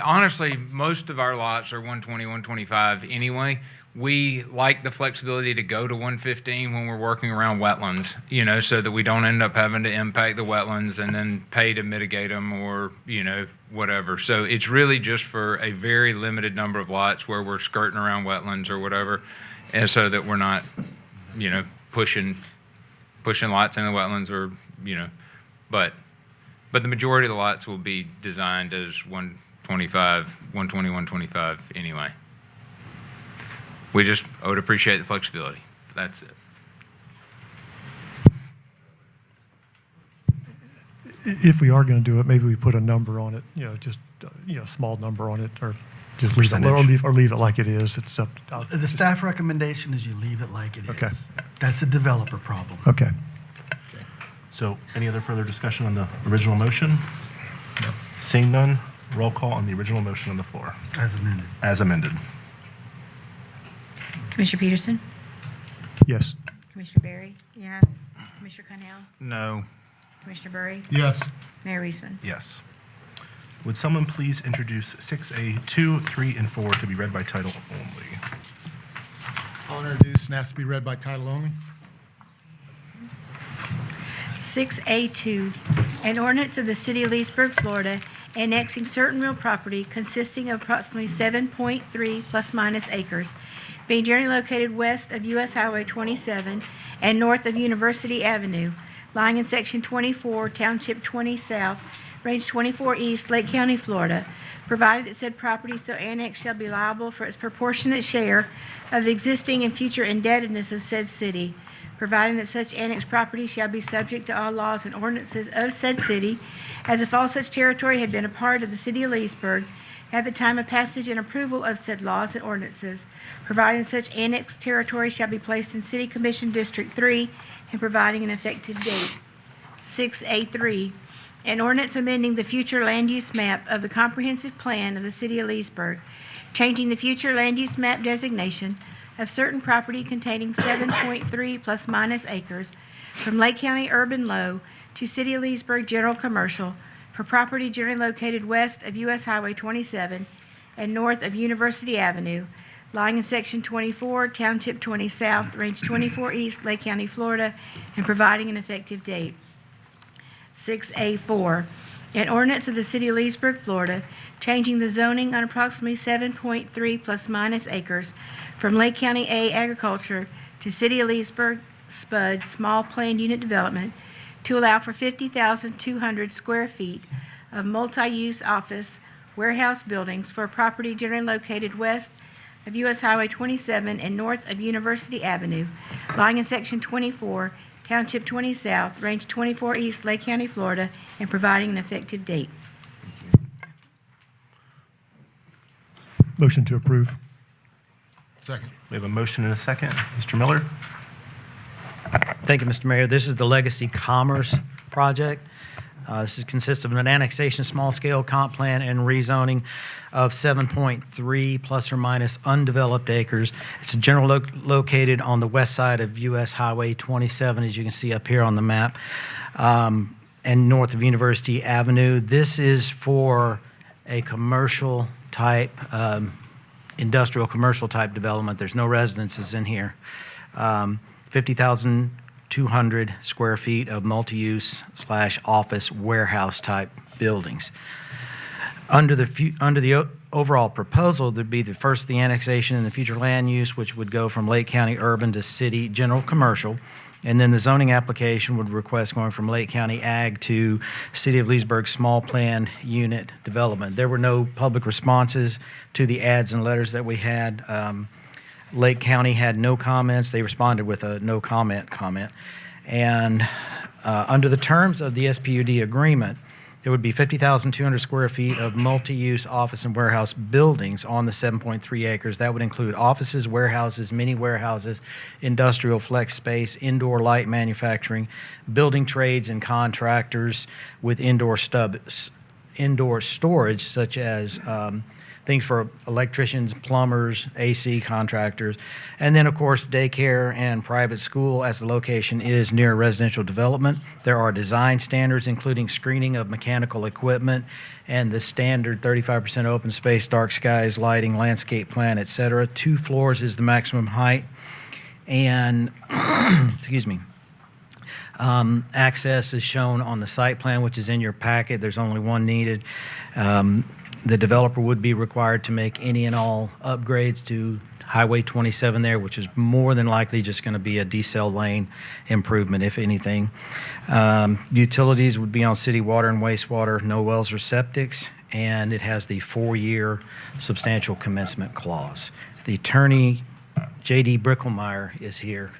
Honestly, most of our lots are 120, 125 anyway. We like the flexibility to go to 115 when we're working around wetlands, so that we don't end up having to impact the wetlands and then pay to mitigate them or, whatever. So it's really just for a very limited number of lots where we're skirting around wetlands or whatever, and so that we're not, pushing lots in the wetlands or, but the majority of the lots will be designed as 125, 120, 125 anyway. We just would appreciate the flexibility. That's it. If we are going to do it, maybe we put a number on it, just, a small number on it, or just leave it, or leave it like it is. It's up. The staff recommendation is you leave it like it is. Okay. That's a developer problem. Okay. So any other further discussion on the original motion? No. Seeing none, roll call on the original motion on the floor. As amended. As amended. Commissioner Peterson? Yes. Commissioner Berry? Yes. Commissioner Connell? No. Commissioner Bury? Yes. Mayor Reesman? Yes. Would someone please introduce 6A 2, 3, and 4 to be read by title only? I'll introduce and ask to be read by title only. 6A2, an ordinance of the City of Leesburg, Florida, annexing certain real property consisting of approximately 7.3 plus minus acres, being generally located west of U.S. Highway 27 and north of University Avenue, lying in Section 24, Township 20 South, Range 24 East, Lake County, Florida, provided that said property so annexed shall be liable for its proportionate share of the existing and future indebtedness of said city, providing that such annexed property shall be subject to all laws and ordinances of said city, as if all such territory had been a part of the City of Leesburg at the time of passage and approval of said laws and ordinances, providing that such annexed territory shall be placed in City Commission District 3 and providing an effective date. 6A3, an ordinance amending the future land use map of the comprehensive plan of the City of Leesburg, changing the future land use map designation of certain property containing 7.3 plus minus acres from Lake County Urban Low to City of Leesburg General Commercial for property generally located west of U.S. Highway 27 and north of University Avenue, lying in Section 24, Township 20 South, Range 24 East, Lake County, Florida, and providing an effective date. 6A4, an ordinance of the City of Leesburg, Florida, changing the zoning on approximately 7.3 plus minus acres from Lake County A Agriculture to City of Leesburg SPUD Small Planned Unit Development to allow for 50,200 square feet of multi-use office warehouse buildings for a property generally located west of U.S. Highway 27 and north of University Avenue, lying in Section 24, Township 20 South, Range 24 East, Lake County, Florida, and providing an effective date. Motion to approve. Second. We have a motion and a second. Mr. Miller? Thank you, Mr. Mayor. This is the Legacy Commerce project. This consists of an annexation, small-scale comp plan, and rezoning of 7.3 plus or minus undeveloped acres. It's generally located on the west side of U.S. Highway 27, as you can see up here on the map, and north of University Avenue. This is for a commercial type, industrial commercial type development. There's no residences in here. 50,200 square feet of multi-use / office warehouse type buildings. Under the overall proposal, there'd be the annexation and the future land use, which would go from Lake County urban to city general commercial. And then the zoning application would request going from Lake County ag to City of Leesburg small planned unit development. There were no public responses to the ads and letters that we had. Lake County had no comments. They responded with a no comment. And under the terms of the SPUD agreement, there would be 50,200 square feet of multi-use office and warehouse buildings on the 7.3 acres. That would include offices, warehouses, mini warehouses, industrial flex space, indoor light manufacturing, building trades and contractors with indoor storage, such as things for electricians, plumbers, AC contractors, and then, of course, daycare and private school, as the location is near residential development. There are design standards, including screening of mechanical equipment and the standard 35% open space, dark skies, lighting, landscape plan, et cetera. 2 floors is the maximum height. And, excuse me, access is shown on the site plan, which is in your packet. There's only one needed. The developer would be required to make any and all upgrades to Highway 27 there, which is more than likely just going to be a decel lane improvement, if anything. Utilities would be on city water and wastewater, no wells or septics, and it has the 4-year substantial commencement clause. The attorney, J.D. Bricklemeyer, is here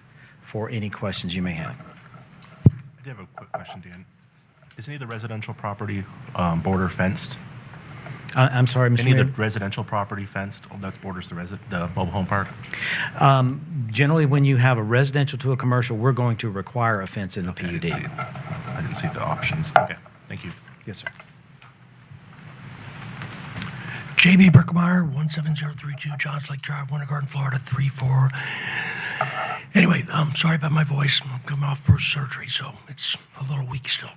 for any questions you may have. I do have a quick question, Dan. Is any of the residential property border fenced? I'm sorry, Mr. Any Mayor? of the residential property fenced that borders the mobile home park? Generally, when you have a residential to a commercial, we're going to require a fence in the PUD. I didn't see the options. Okay, thank you. Yes, sir. J.B. Brickmeyer, 17032 Johns Lake Drive, Winter Garden, Florida, 34. Anyway, I'm sorry about my voice. I'm coming off Bruce surgery, so it's a little weak still.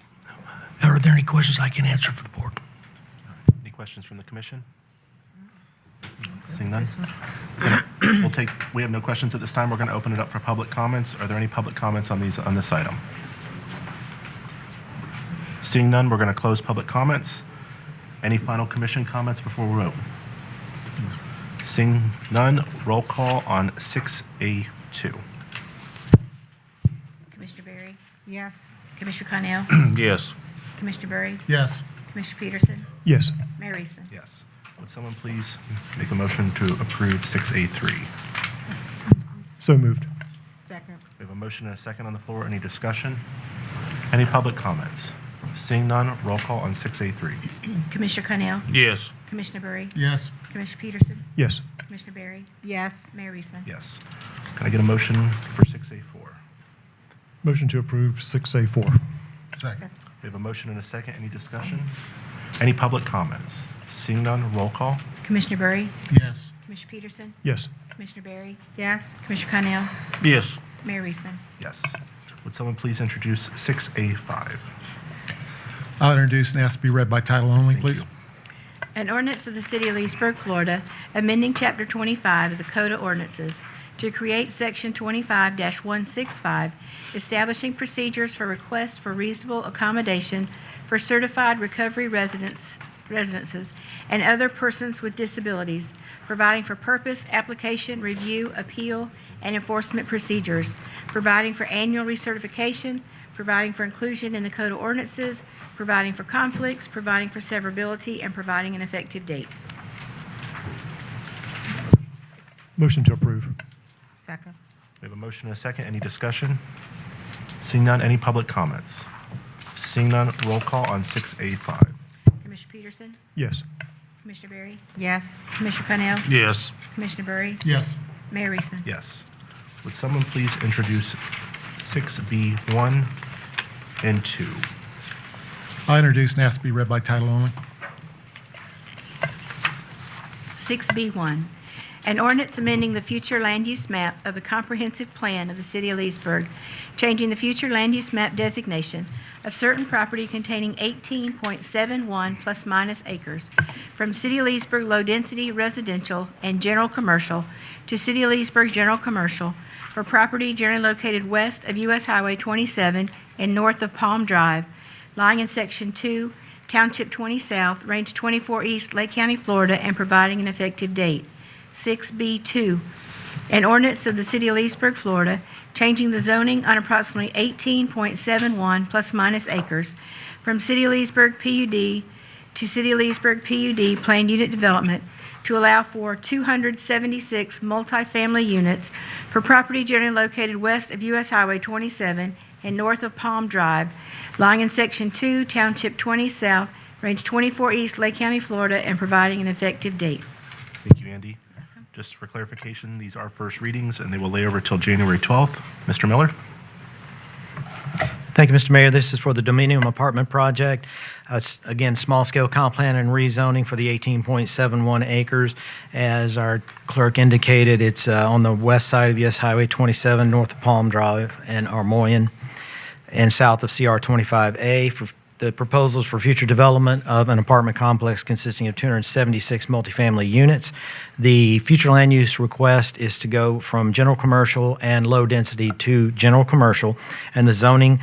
Are there any questions I can answer for the board? Any questions from the commission? Seeing none? We have no questions at this time. We're going to open it up for public comments. Are there any public comments on this item? Seeing none, we're going to close public comments. Any final commission comments before we vote? Seeing none, roll call on 6A2. Commissioner Berry? Yes. Commissioner Connell? Yes. Commissioner Berry? Yes. Commissioner Peterson? Yes. Mayor Eastman? Yes. Would someone please make a motion to approve 6A3? So moved. Second. We have a motion and a second on the floor. Any discussion? Any public comments? Seeing none, roll call on 6A3. Commissioner Connell? Yes. Commissioner Berry? Yes. Commissioner Peterson? Yes. Commissioner Berry? Yes. Mayor Eastman? Yes. Can I get a motion for 6A4? Motion to approve 6A4. Second. We have a motion and a second. Any discussion? Any public comments? Seeing none, roll call. Commissioner Berry? Yes. Commissioner Peterson? Yes. Commissioner Berry? Yes. Commissioner Connell? Yes. Mayor Eastman? Yes. Would someone please introduce 6A5? I'll introduce and ask to be read by title only, Thank please. you. An ordinance of the City of Leesburg, Florida, amending Chapter 25 of the Code of Ordinances to create Section 25-165, establishing procedures for requests for reasonable accommodation for certified recovery residences and other persons with disabilities, providing for purpose, application, review, appeal, and enforcement procedures, providing for annual recertification, providing for inclusion in the Code of Ordinances, providing for conflicts, providing for severability, and providing an effective date. Motion to approve. Second. We have a motion and a second. Any discussion? Seeing none, any public comments? Seeing none, roll call on 6A5. Commissioner Peterson? Yes. Commissioner Berry? Yes. Commissioner Connell? Yes. Commissioner Berry? Yes. Mayor Eastman? Yes. Would someone please introduce 6B1 and 2? I'll introduce and ask to be read by title only. 6B1, an ordinance amending the future land use map of the comprehensive plan of the City of Leesburg, changing the future land use map designation of certain property containing 18.71 plus minus acres from City of Leesburg low-density residential and general commercial to City of Leesburg general commercial for property generally located west of U.S. Highway 27 and north of Palm Drive, lying in Section 2, Township 20 South, Range 24 East, Lake County, Florida, and providing an effective date. 6B2, an ordinance of the City of Leesburg, Florida, changing the zoning on approximately 18.71 plus minus acres from City of Leesburg PUD to City of Leesburg PUD Planned Unit Development to allow for 276 multifamily units for property generally located west of U.S. Highway 27 and north of Palm Drive, lying in Section 2, Township 20 South, Range 24 East, Lake County, Florida, and providing an effective date. Thank you, Andy. Just for clarification, these are first readings, and they will lay over till January 12th. Mr. Miller? Thank you, Mr. Mayor. This is for the Dominium Apartment Project. Again, small-scale comp plan and rezoning for the 18.71 acres. As our clerk indicated, it's on the west side of US Highway 27, north of Palm Drive and Armoyan, and south of CR 25A. For the proposals for future development of an apartment complex consisting of 276 multifamily units. The future land use request is to go from general commercial and low density to general commercial, and the zoning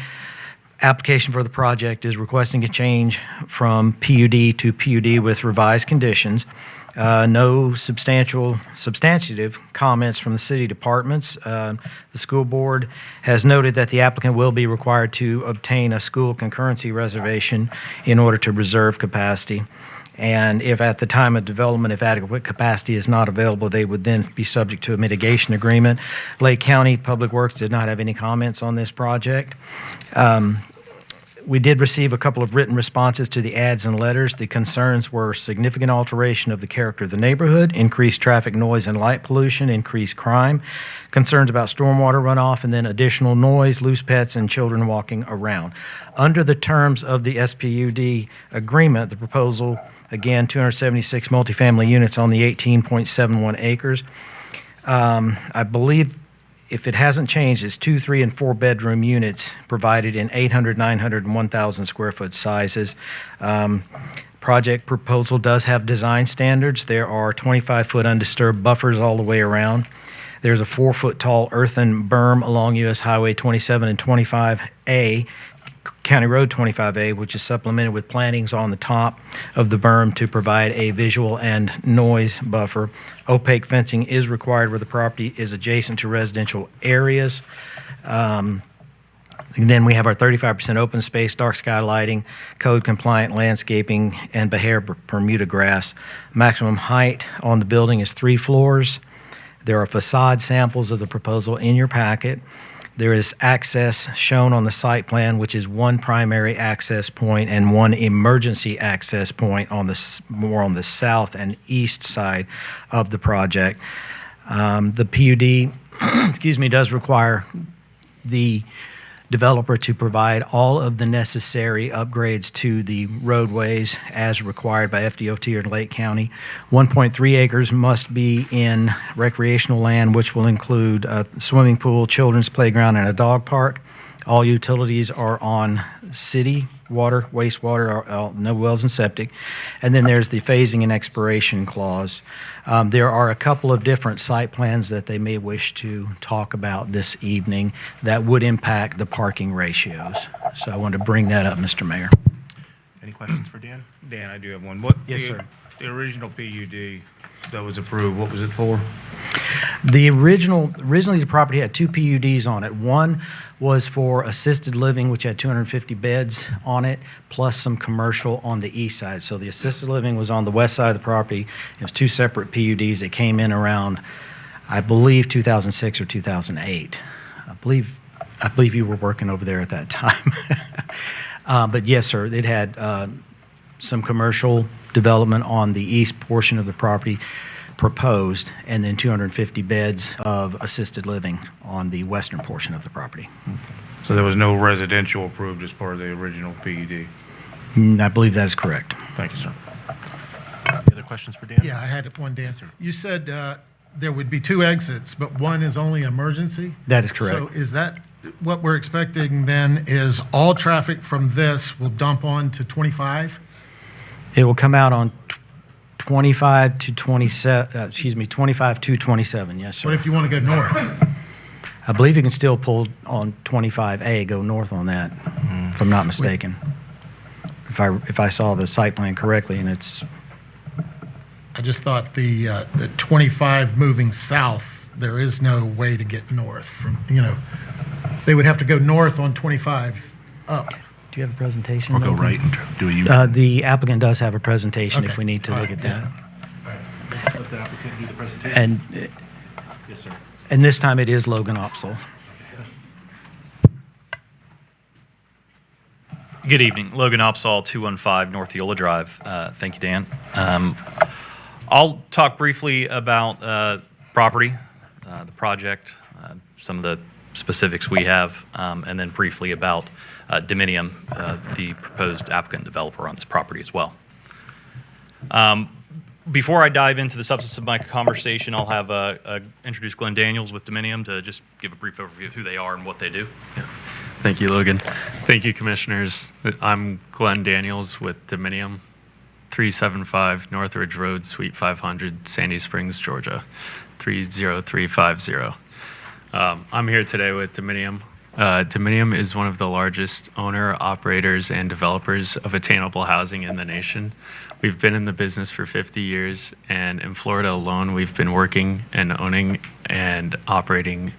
application for the project is requesting a change from PUD to PUD with revised conditions. No substantive comments from the city departments. The school board has noted that the applicant will be required to obtain a school concurrency reservation in order to reserve capacity. And if at the time of development, if adequate capacity is not available, they would then be subject to a mitigation agreement. Lake County Public Works did not have any comments on this project. We did receive a couple of written responses to the ads and letters. The concerns were significant alteration of the character of the neighborhood, increased traffic noise and light pollution, increased crime, concerns about stormwater runoff, and then additional noise, loose pets, and children walking around. Under the terms of the SPUD agreement, the proposal, again, 276 multifamily units on the 18.71 acres. I believe if it hasn't changed, it's 2, 3, and 4 bedroom units provided in 800, 900, and 1,000 square foot sizes. Project proposal does have design standards. There are 25-foot undisturbed buffers all the way around. There's a 4-foot tall earthen berm along US Highway 27 and 25A, County Road 25A, which is supplemented with plantings on the top of the berm to provide a visual and noise buffer. Opaque fencing is required where the property is adjacent to residential areas. And then we have our 35% open space, dark sky lighting, code-compliant landscaping, and Behair Bermuda grass. Maximum height on the building is 3 floors. There are facade samples of the proposal in your packet. There is access shown on the site plan, which is 1 primary access point and 1 emergency access point on more on the south and east side of the project. The PUD, excuse me, does require the developer to provide all of the necessary upgrades to the roadways as required by FDOT or Lake County. 1.3 acres must be in recreational land, which will include a swimming pool, children's playground, and a dog park. All utilities are on city water, wastewater, no wells and septic. And then there's the phasing and expiration clause. There are a couple of different site plans that they may wish to talk about this evening that would impact the parking ratios. So I wanted to bring that up, Mr. Mayor. Any questions for Dan? Dan, I do have one. Yes, sir. The original PUD that was approved, what was it for? Originally the property had 2 PUDs on it. One was for assisted living, which had 250 beds on it, plus some commercial on the east side. So the assisted living was on the west side of the property. It was 2 separate PUDs that came in around, I believe, 2006 or 2008. I believe you were working over there at that time. But yes, sir, it had some commercial development on the east portion of the property proposed, and then 250 beds of assisted living on the western portion of the property. So there was no residential approved as part of the original PUD? I believe that is correct. Thank you, sir. Any other questions for Dan? Yeah, I had one, Dan. You said there would be 2 exits, but one is only emergency? That is correct. So is that what we're expecting then, is all traffic from this will dump on to 25? It will come out on 25 to 27, 25 to 27, yes, sir. What if you want to go north? I believe you can still pull on 25A, go north on that, if I'm not mistaken. If I saw the site plan correctly, and it's, I just thought the 25 moving south, there is no way to get north from, they would have to go north on 25 up. do you have a presentation? Or go Logan? right and do a U-turn. The applicant does have a presentation if Okay. we need to All look right, at yeah. that. Let the applicant do the presentation. And, Yes, sir. and this time it is Logan Opsahl. Good evening. Logan Opsahl, 215 North Eola Drive. Thank you, Dan. I'll talk briefly about property, the project, some of the specifics we have, and then briefly about Dominium, the proposed applicant developer on this property as well. Before I dive into the substance of my conversation, I'll have introduce Glenn Daniels with Dominium to just give a brief overview of who they are and what they do. Thank you, Logan. Thank you, Commissioners. I'm Glenn Daniels with Dominium, 375 Northridge Road, Suite 500, Sandy Springs, Georgia, 30350. I'm here today with Dominium. Dominium is one of the largest owner, operators, and developers of attainable housing in the nation. We've been in the business for 50 years, and in Florida alone, we've been working and owning and operating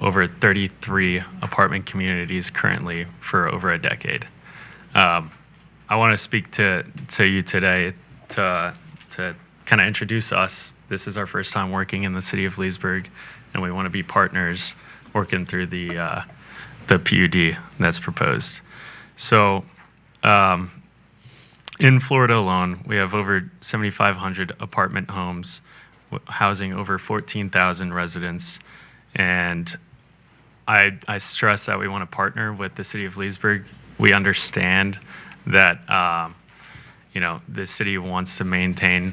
over 33 apartment communities currently for over a decade. I want to speak to you today to kind of introduce us. This is our first time working in the city of Leesburg, and we want to be partners working through the PUD that's proposed. So in Florida alone, we have over 7,500 apartment homes housing over 14,000 residents, and I stress that we want to partner with the city of Leesburg. We understand that the city wants to maintain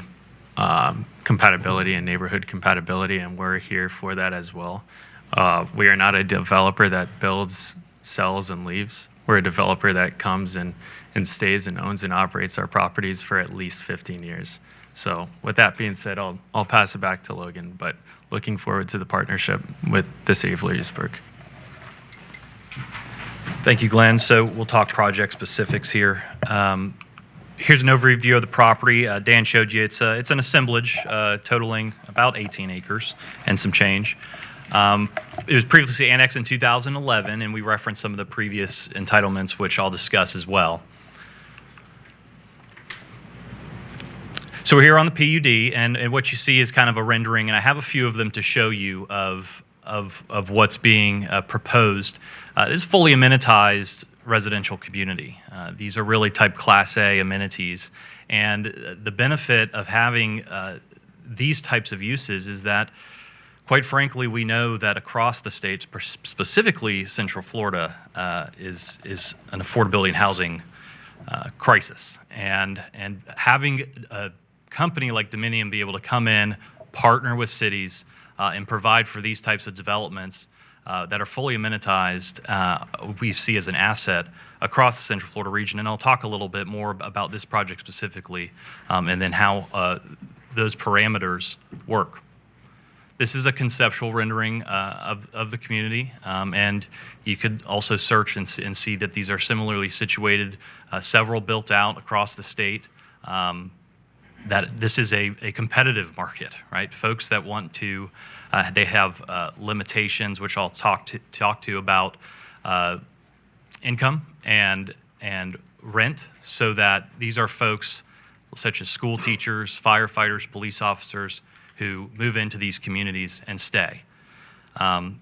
compatibility and neighborhood compatibility, and we're here for that as well. We are not a developer that builds, sells, and leaves. We're a developer that comes and stays and owns and operates our properties for at least 15 years. So with that being said, I'll pass it back to Logan, but looking forward to the partnership with the city of Leesburg. Thank you, Glenn. So we'll talk project specifics here. Here's an overview of the property. Dan showed you it's an assemblage totaling about 18 acres and some change. It was previously annexed in 2011, and we referenced some of the previous entitlements, which I'll discuss as well. So we're here on the PUD, and what you see is kind of a rendering, and I have a few of them to show you of what's being proposed. This is fully amenitized residential community. These are really type Class A amenities, and the benefit of having these types of uses is that, quite frankly, we know that across the states, specifically Central Florida, is an affordability and housing crisis, and having a company like Dominium be able to come in, partner with cities, and provide for these types of developments that are fully amenitized, we see as an asset across the Central Florida region. And I'll talk a little bit more about this project specifically, and then how those parameters work. This is a conceptual rendering of the community, and you could also search and see that these are similarly situated, several built out across the state. That this is a competitive market, right? Folks that want to, they have limitations, which I'll talk to about income and rent, so that these are folks such as school teachers, firefighters, police officers who move into these communities and stay. Dan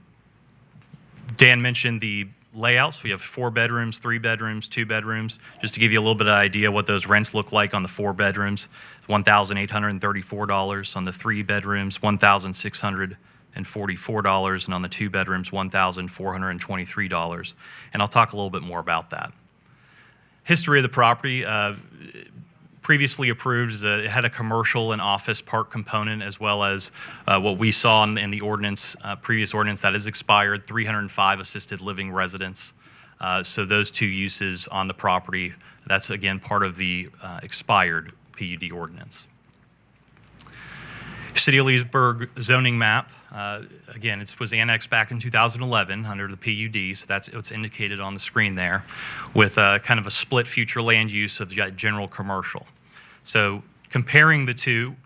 mentioned the layouts. We have 4 bedrooms, 3 bedrooms, 2 bedrooms. Just to give you a little bit of idea what those rents look like on the 4 bedrooms, $1,834. On the 3 bedrooms, $1,644. And on the 2 bedrooms, $1,423. And I'll talk a little bit more about that. History of the property. Previously approved, it had a commercial and office park component, as well as what we saw in the ordinance, previous ordinance that is expired, 305 assisted living residents. So those 2 uses on the property, that's again part of the expired PUD ordinance. City of Leesburg zoning map, again, it was annexed back in 2011 under the PUD, so that's what's indicated on the screen there, with kind of a split future land use of general commercial. So comparing the two,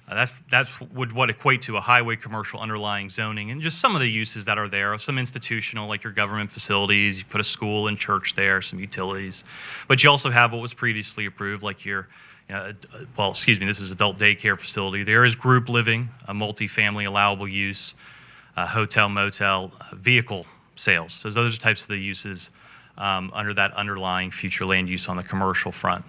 that's would what equate to a highway commercial underlying zoning, and just some of the uses that are there, some institutional, like your government facilities, you put a school and church there, some utilities. But you also have what was previously approved, like your, this is adult daycare facility. There is group living, a multifamily allowable use, hotel, motel, vehicle sales. So those are types of the uses under that underlying future land use on the commercial front.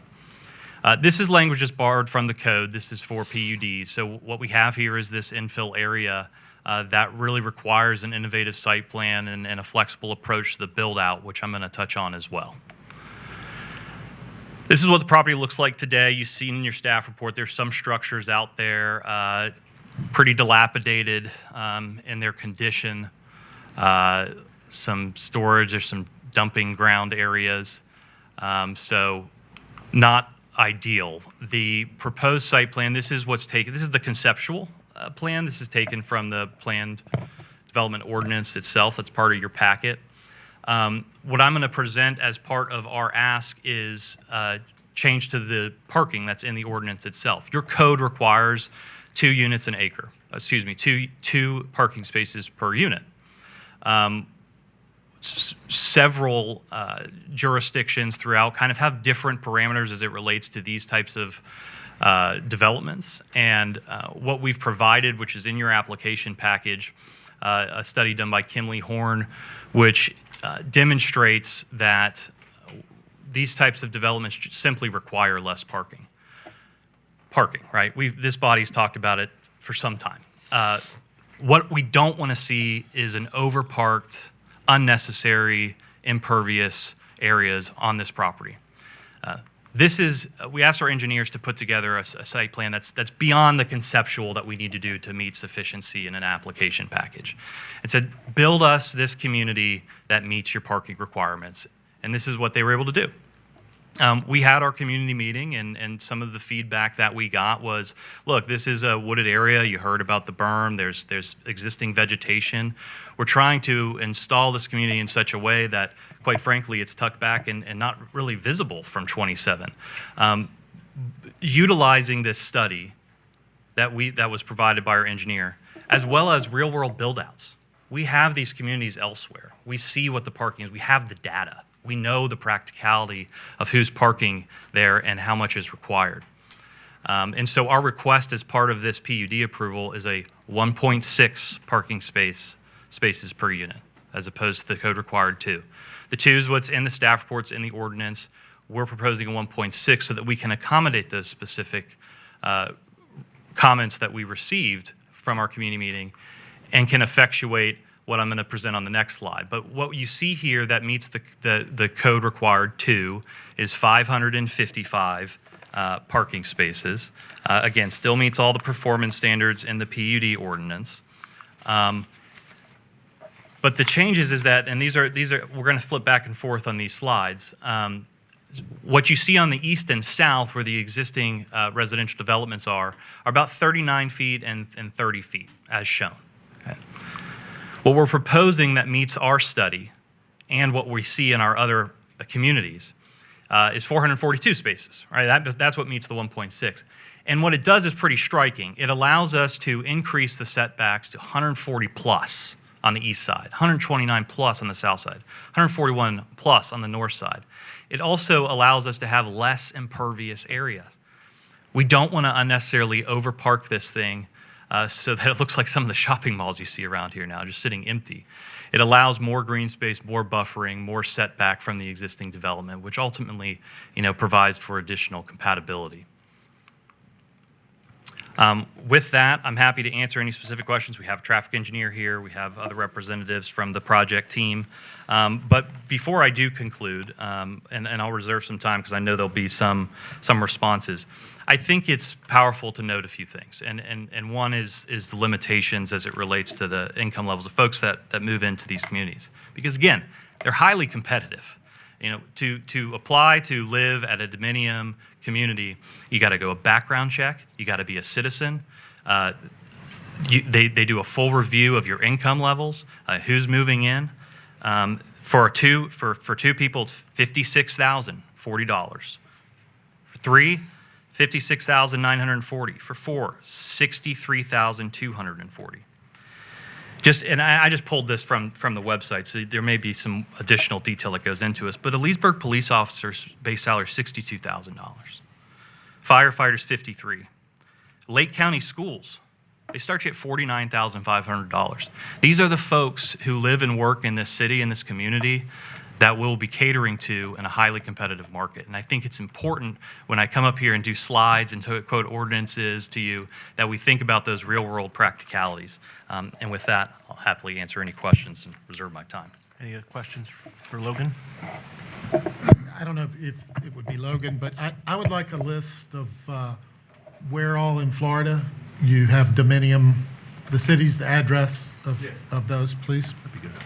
This is language that's borrowed from the code. This is for PUDs. So what we have here is this infill area that really requires an innovative site plan and a flexible approach to the build out, which I'm going to touch on as well. This is what the property looks like today. You've seen in your staff report, there's some structures out there, pretty dilapidated in their condition, some storage, there's some dumping ground areas. So not ideal. The proposed site plan, this is what's taken, this is the conceptual plan. This is taken from the planned development ordinance itself. That's part of your packet. What I'm going to present as part of our ask is change to the parking that's in the ordinance itself. Your code requires 2 units an acre, two parking spaces per unit. Several jurisdictions throughout kind of have different parameters as it relates to these types of developments. And what we've provided, which is in your application package, a study done by Kimley Horn, which demonstrates that these types of developments simply require less parking. Right? This body's talked about it for some time. What we don't want to see is an overparked, unnecessary, impervious areas on this property. We asked our engineers to put together a site plan that's beyond the conceptual that we need to do to meet sufficiency in an application package. It said, build us this community that meets your parking requirements. And this is what they were able to do. We had our community meeting, and some of the feedback that we got was, look, this is a wooded area. You heard about the berm. There's existing vegetation. We're trying to install this community in such a way that, quite frankly, it's tucked back and not really visible from 27. Utilizing this study that was provided by our engineer, as well as real-world build-outs. We have these communities elsewhere. We see what the parking is. We have the data. We know the practicality of who's parking there and how much is required. And so our request as part of this PUD approval is a 1.6 parking spaces per unit, as opposed to the code required 2. The 2 is what's in the staff reports in the ordinance. We're proposing a 1.6 so that we can accommodate those specific comments that we received from our community meeting and can effectuate what I'm going to present on the next slide. But what you see here that meets the code required 2 is 555 parking spaces. Again, still meets all the performance standards in the PUD ordinance. But the changes is that, and these are we're going to flip back and forth on these slides. What you see on the east and south, where the existing residential developments are about 39 feet and 30 feet, as shown. Okay. What we're proposing that meets our study and what we see in our other communities is 442 spaces. Right? That's what meets the 1.6. And what it does is pretty striking. It allows us to increase the setbacks to 140 plus on the east side, 129 plus on the south side, 141 plus on the north side. It also allows us to have less impervious areas. We don't want to unnecessarily overpark this thing so that it looks like some of the shopping malls you see around here now, just sitting empty. It allows more green space, more buffering, more setback from the existing development, which ultimately, provides for additional compatibility. With that, I'm happy to answer any specific questions. We have a traffic engineer here. We have other representatives from the project team. But before I do conclude, and I'll reserve some time because I know there'll be some responses, I think it's powerful to note a few things. And one is the limitations as it relates to the income levels of folks that move into these communities. Because again, they're highly competitive. To apply to live at a dominium community, you got to go a background check, you got to be a citizen, They do a full review of your income levels, who's moving in. For two people, it's $56,040. For three, $56,940. For four, $63,240. I just pulled this from the website, so there may be some additional detail that goes into this. But a Leesburg police officer's base salary is $62,000. Firefighters, $53,000. Lake County schools, they start you at $49,500. These are the folks who live and work in this city, in this community, that we'll be catering to in a highly competitive market. And I think it's important when I come up here and do slides and quote ordinances to you that we think about those real-world practicalities. And with that, I'll happily answer any questions and reserve my time. Any other questions for Logan? I don't know if it would be Logan, but I would like a list of where all in Florida you have dominium, the cities, the address of those, please. That'd be good.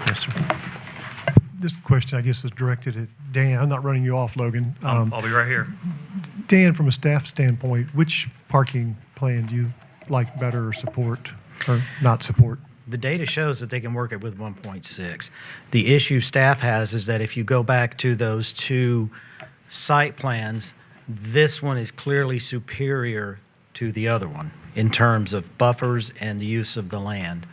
Yes, sir. This question, I guess, is directed at Dan. I'm not running you off, Logan. I'll be right here. Dan, from a staff standpoint, which parking plan do you like better or support or not support? The data shows that they can work it with 1.6. The issue staff has is that if you go back to those two site plans, this one is clearly superior to the other one in terms of buffers and the use of the land,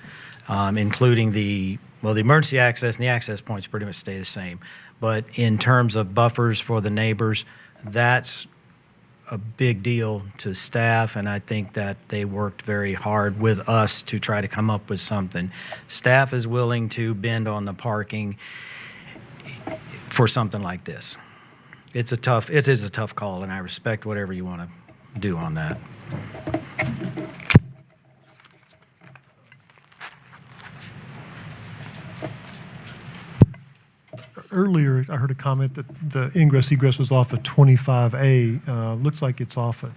including the emergency access and the access points pretty much stay the same. But in terms of buffers for the neighbors, that's a big deal to staff, and I think that they worked very hard with us to try to come up with something. Staff is willing to bend on the parking for something like this. It is a tough call, and I respect whatever you want to do on that. Earlier, I heard a comment that the ingress egress was off of 25A. Looks like it's off of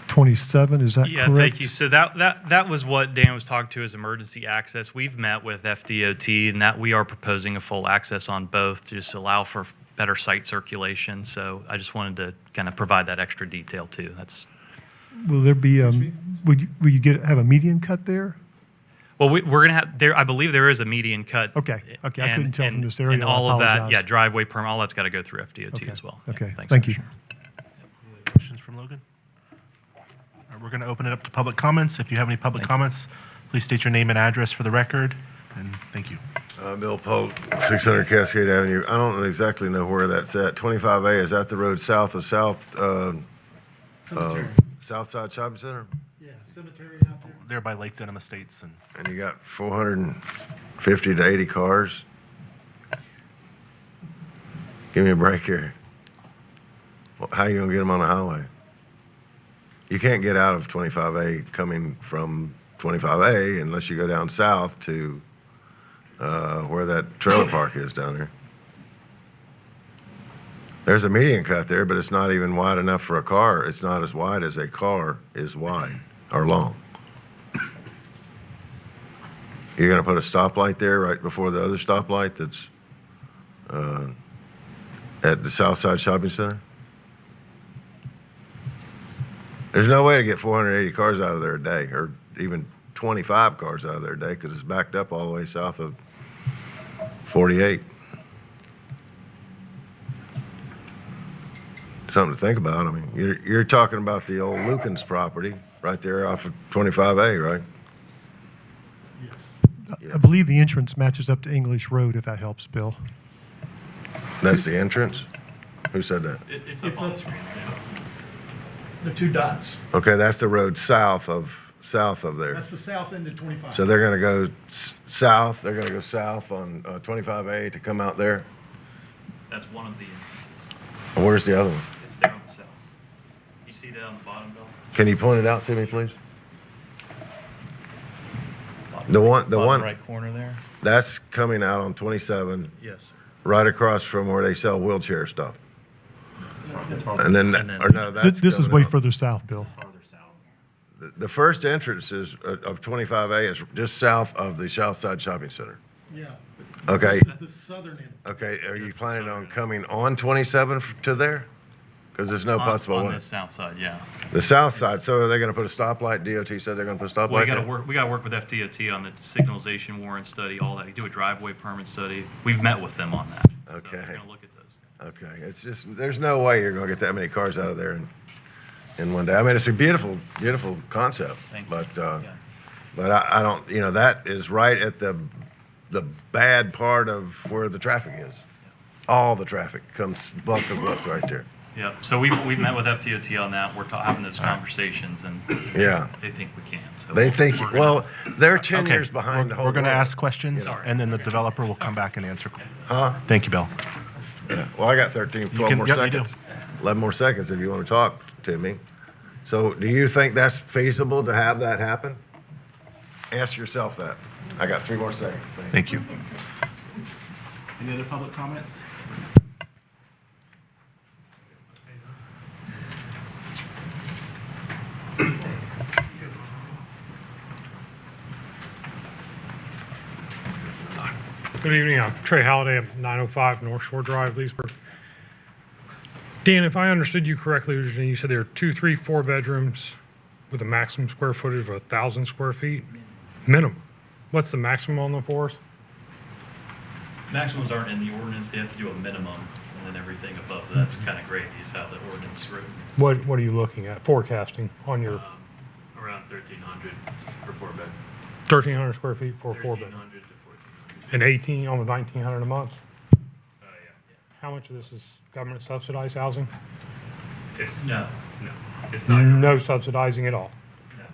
27. Is that correct? Yeah, thank you. So that was what Dan was talking to as emergency access. We've met with FDOT and that we are proposing a full access on both to just allow for better site circulation. So I just wanted to kind of provide that extra detail too. Will there be will you have a median cut there? Well, we're going to have there. I believe there is a median cut. Okay. I couldn't tell from this area. And all I of that, apologize. driveway permit, all that's got to go through FDOT as well. Okay. Yeah, thanks, Thank you. Commissioner. Any questions from Logan? All right, we're going to open it up to public comments. If you have any public comments, please state your name and address for the record, and thank you. Bill Polk, 600 Cascade Avenue. I don't exactly know where that's at. 25A, is that the road south of Southside Shopping Center? Yeah, cemetery out there. They're by Lake Denham Estates. And you got 450 to 80 cars? Give me a break here. Well, how are you going to get them on the highway? You can't get out of 25A coming from 25A unless you go down south to where that trailer park is down there. There's a median cut there, but it's not even wide enough for a car. It's not as wide as a car is wide or long. You're going to put a stoplight there right before the other stoplight that's at the Southside Shopping Center? There's no way to get 480 cars out of there a day, or even 25 cars out of there a day, because it's backed up all the way south of 48. Something to think about. I mean, you're talking about the old Lukens property right there off of 25A, right? I believe the entrance matches up to English Road, if that helps, Bill. That's the entrance? Who said that? It's up on the screen. The two dots. Okay, that's the road south of there. That's the south end of 25. So they're going to go south, they're going to go south on 25A to come out there? That's one of the entrances. And where's the other one? It's there on the south. You see that on the bottom, Bill? Can you point it out to me, please? The one right corner there? that's coming out on 27, Yes, sir. right across from where they sell wheelchair stuff. That's And then, or no, that's This is coming way out. further south, Bill. The first entrance is of 25A is just south of the Southside Shopping Center. Yeah. Okay. This is the southern end. Okay, are you planning on coming on 27 to there? Because there's no possible On way. the south side, yeah. The south side, so are they going to put a stoplight? DOT said they're going to put a stoplight Well, there? we gotta work with FDOT on the signalization warrant study, all that. You do a driveway permit study. We've met with them on that. Okay. So we're gonna look at those things. Okay, it's just, there's no way you're going to get that many cars out of there in one day. I mean, it's a beautiful, beautiful concept. Thank you. But I don't, that is right at the bad part of where the traffic is. All the traffic comes bump to bump right there. Yep, so we've met with FDOT on that. We're having those conversations, and Yeah. they think we can, so. They think, we're gonna- well, they're 10 Okay, years behind the whole We're going to world. ask questions, and then the developer will come back and answer. Huh? Thank you, Bill. Yeah. Well, I got 13, 12 can- more yep, you do. seconds. 11 more seconds if you want to talk to me. So do you think that's feasible to have that happen? Ask yourself that. I got 3 more seconds. Thank you. Any other public comments? Good evening. I'm Trey Halliday. I'm 905 North Shore Drive, Leesburg. Dan, if I understood you correctly, you said there are 2, 3, 4 bedrooms with a maximum square footage of 1,000 square feet? Minimum. What's the maximum on the floors? Maximums aren't in the ordinance. They have to do a minimum, and then everything above that's kind of gravy is how the ordinance is written. What are you looking at forecasting on your Around 1,300 for 4-bed. 1,300 square feet for a 4-bedroom? 1,300 to 1,400. And 18, almost 1,900 a month? Yeah. How much of this is government subsidized housing? It's, no, it's not. No subsidizing at all? No.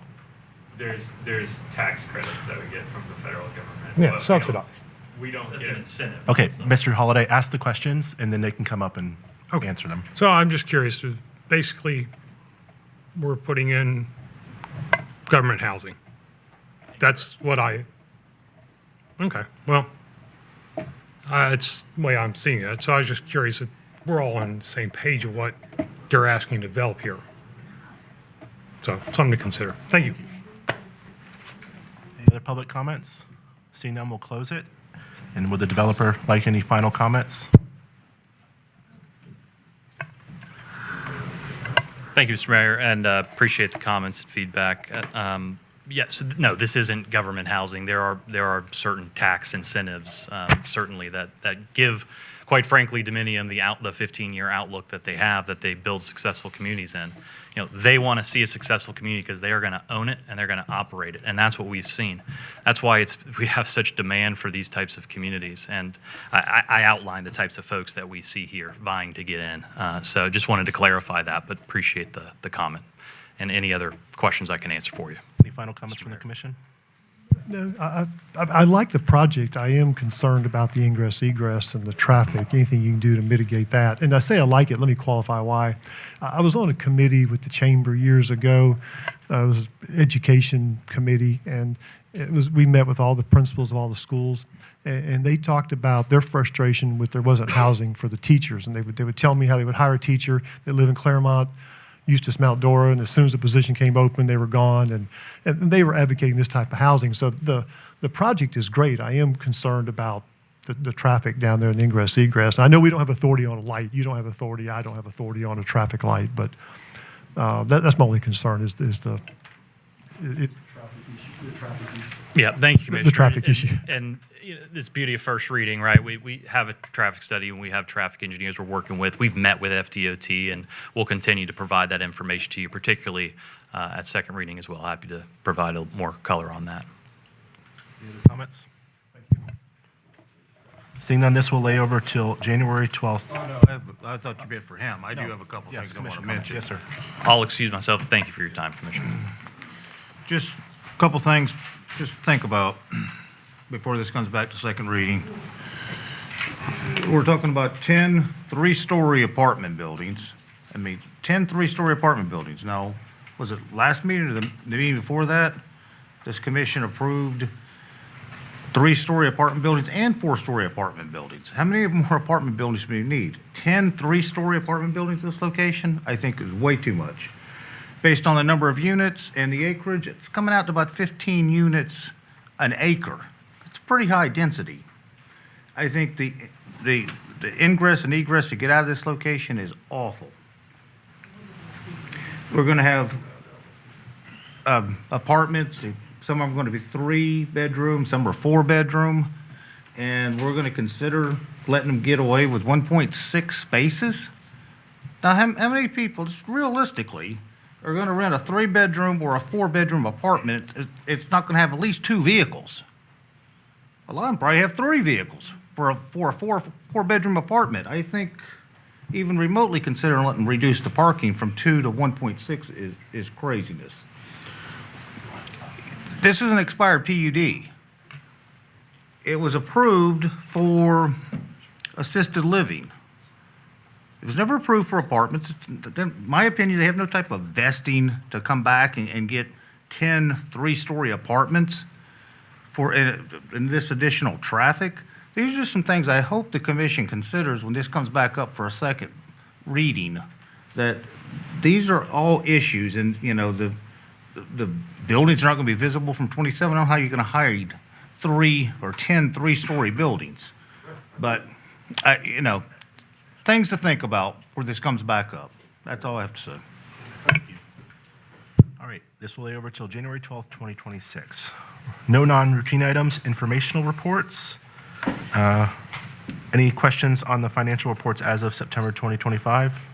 There's tax credits that we get from the federal government. Yeah, but subsidized. We don't get an incentive. Okay, Mr. Holliday, ask the questions, and then they can come up and answer them. So I'm just curious, basically, we're putting in government housing. That's what okay, well, it's the way I'm seeing it. So I was just curious that we're all on the same page of what they're asking to develop here. So something to consider. Thank you. Any other public comments? Seeing none, we'll close it. And would the developer like any final comments? Thank you, Mr. Mayor, and appreciate the comments and feedback. Yes, no, this isn't government housing. There are certain tax incentives, certainly that give, quite frankly, Dominion the 15-year outlook that they have, that they build successful communities in. They want to see a successful community because they are going to own it and they're going to operate it, and that's what we've seen. That's why we have such demand for these types of communities, and I outlined the types of folks that we see here vying to get in. So just wanted to clarify that, but appreciate the comment. And any other questions I can answer for you. Any final comments from the commission? No, I like the project. I am concerned about the ingress, egress, and the traffic, anything you can do to mitigate that. And I say I like it, let me qualify why. I was on a committee with the chamber years ago. It was an education committee, and we met with all the principals of all the schools, and they talked about their frustration with there wasn't housing for the teachers. And they would tell me how they would hire a teacher that lived in Claremont, Eustis, Mount Dora, and as soon as the position came open, they were gone, and they were advocating this type of housing. So the project is great. I am concerned about the traffic down there and ingress, egress. And I know we don't have authority on a light. You don't have authority. I don't have authority on a traffic light, but that's my only concern is the Yeah, thank you, Commissioner. The traffic issue. And this beauty of first reading, right? We have a traffic study and we have traffic engineers we're working with. We've met with FDOT and we'll continue to provide that information to you, particularly at second reading as well. Happy to provide a more color on that. Any other comments? Thank you. Seeing none, this will lay over till January 12th. Oh, no, I thought you meant for him. I do have a couple Yes, things I want to Commissioner mention. Yes, sir. I'll excuse myself. Thank you for your time, Commissioner. Just a couple things just to think about before this comes back to second reading. We're talking about 10 three-story apartment buildings. 10 three-story apartment buildings. Now, was it last meeting or the meeting before that? This commission approved 3-story apartment buildings and 4-story apartment buildings. How many more apartment buildings do we need? 10 3-story apartment buildings at this location? I think is way too much. Based on the number of units and the acreage, it's coming out to about 15 units an acre. It's pretty high density. I think the ingress and egress to get out of this location is awful. we're going to have apartments. Some of them are going to be 3-bedroom, some are 4-bedroom. And we're going to consider letting them get away with 1.6 spaces. Now, how many people, just realistically, are going to rent a 3-bedroom or a 4-bedroom apartment? It's not going to have at least 2 vehicles. A lot of them probably have 3 vehicles for a 4-bedroom apartment. I think even remotely considering letting them reduce the parking from 2 to 1.6 is craziness. This is an expired PUD. It was approved for assisted living. It was never approved for apartments. In my opinion, they have no type of vesting to come back and get 10 3-story apartments for in this additional traffic. These are just some things I hope the commission considers when this comes back up for a second reading, that these are all issues, and, you know, the buildings are not going to be visible from 27. I don't know how you're going to hide 3 or 10 3-story buildings. But, you know, things to think about before this comes back up. That's all I have to say. All right, this will lay over till January 12th, 2026. No non-routine items, informational reports. Any questions on the financial reports as of September 2025?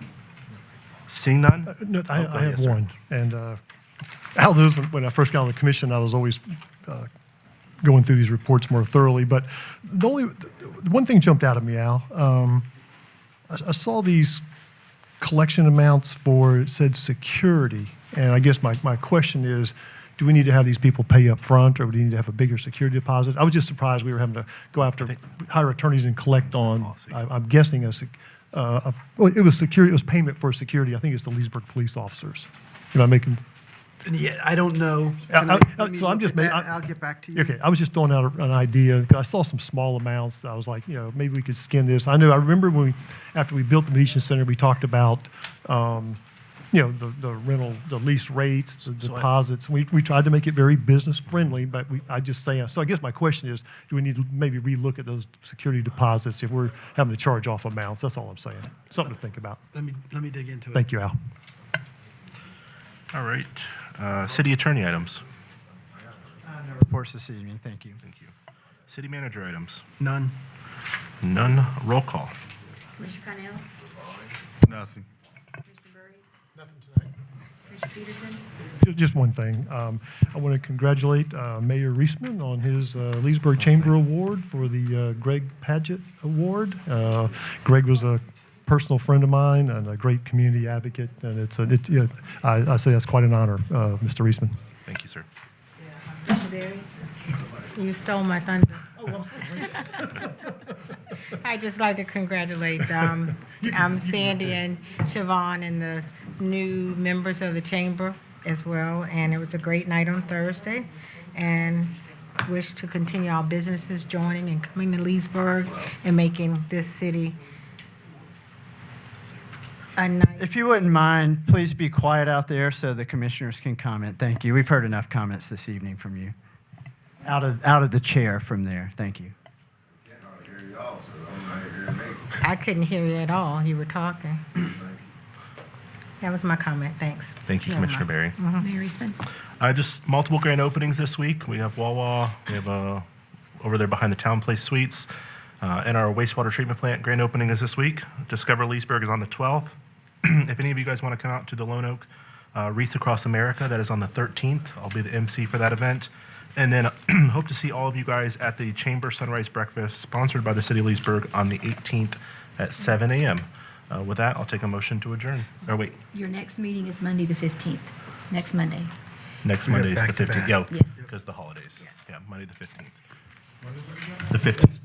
Seeing none? No, I Yes, have sir. one. And Al knows when I first got on the commission, I was always going through these reports more thoroughly. But the one thing jumped out at me, Al. I saw these collection amounts for, it said security. And I guess my question is, do we need to have these people pay up front, or do we need to have a bigger security deposit? I was just surprised we were having to go after, hire attorneys and collect on, I'm guessing, it was security, it was payment for security. I think it's the Leesburg police officers. Am I making? Yeah, I don't know. So I'm just, I'll get back to you. okay, I was just throwing out an idea, because I saw some small amounts. I was like, you know, maybe we could skin this. I remember when after we built the Mediation Center, we talked about, you know, the rental, the lease rates, the deposits. We tried to make it very business friendly, but I just say, so I guess my question is, do we need to maybe relook at those security deposits if we're having to charge off amounts? That's all I'm saying. Something to think about. Let me dig into it. Thank you, Al. All right. City attorney items. No reports this evening, thank you. Thank you. City manager items. None. None. Roll call. Commissioner Connell? Nothing. Commissioner Burry? Nothing tonight. Commissioner Peterson? Just one thing. I want to congratulate Mayor Reisman on his Leesburg Chamber Award for the Greg Padgett Award. Greg was a personal friend of mine and a great community advocate, and I say that's quite an honor, Mr. Reisman. Thank you, sir. Commissioner Berry? You stole my thunder. Oh, I'm sorry. I'd just like to congratulate Sandy and Siobhan and the new members of the chamber as well. And it was a great night on Thursday. And wish to continue our businesses joining and coming to Leesburg and making this city a nice. If you wouldn't mind, please be quiet out there so the commissioners can comment. Thank you. We've heard enough comments this evening from you. Out of the chair from there. Thank you. I couldn't hear you at all. You were talking. That was my comment. Thanks. Thank you, Never Commissioner Berry. mind. Mayor Eastman? Just multiple grand openings this week. We have Wawa. We have over there behind the Town Place Suites. And our wastewater treatment plant grand opening is this week. Discover Leesburg is on the 12th. If any of you guys want to come out to the Lone Oak Wreaths Across America, that is on the 13th. I'll be the MC for that event. And then hope to see all of you guys at the Chamber Sunrise Breakfast, sponsored by the City of Leesburg, on the 18th at 7 a.m. With that, I'll take a motion to adjourn. Or wait, Your next meeting is Monday, the 15th, next Monday. next We have Monday is the back to 15th. back. Yeah, Yes. because of the holidays. Yeah, Monday the 15th. The 15th.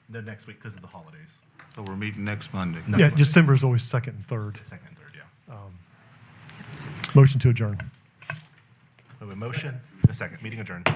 The next week because of the holidays. So we're meeting next Monday. Next Yeah, Monday. December is always second and third. Second and third, yeah. Motion to adjourn. We have a motion, a second. Meeting adjourned.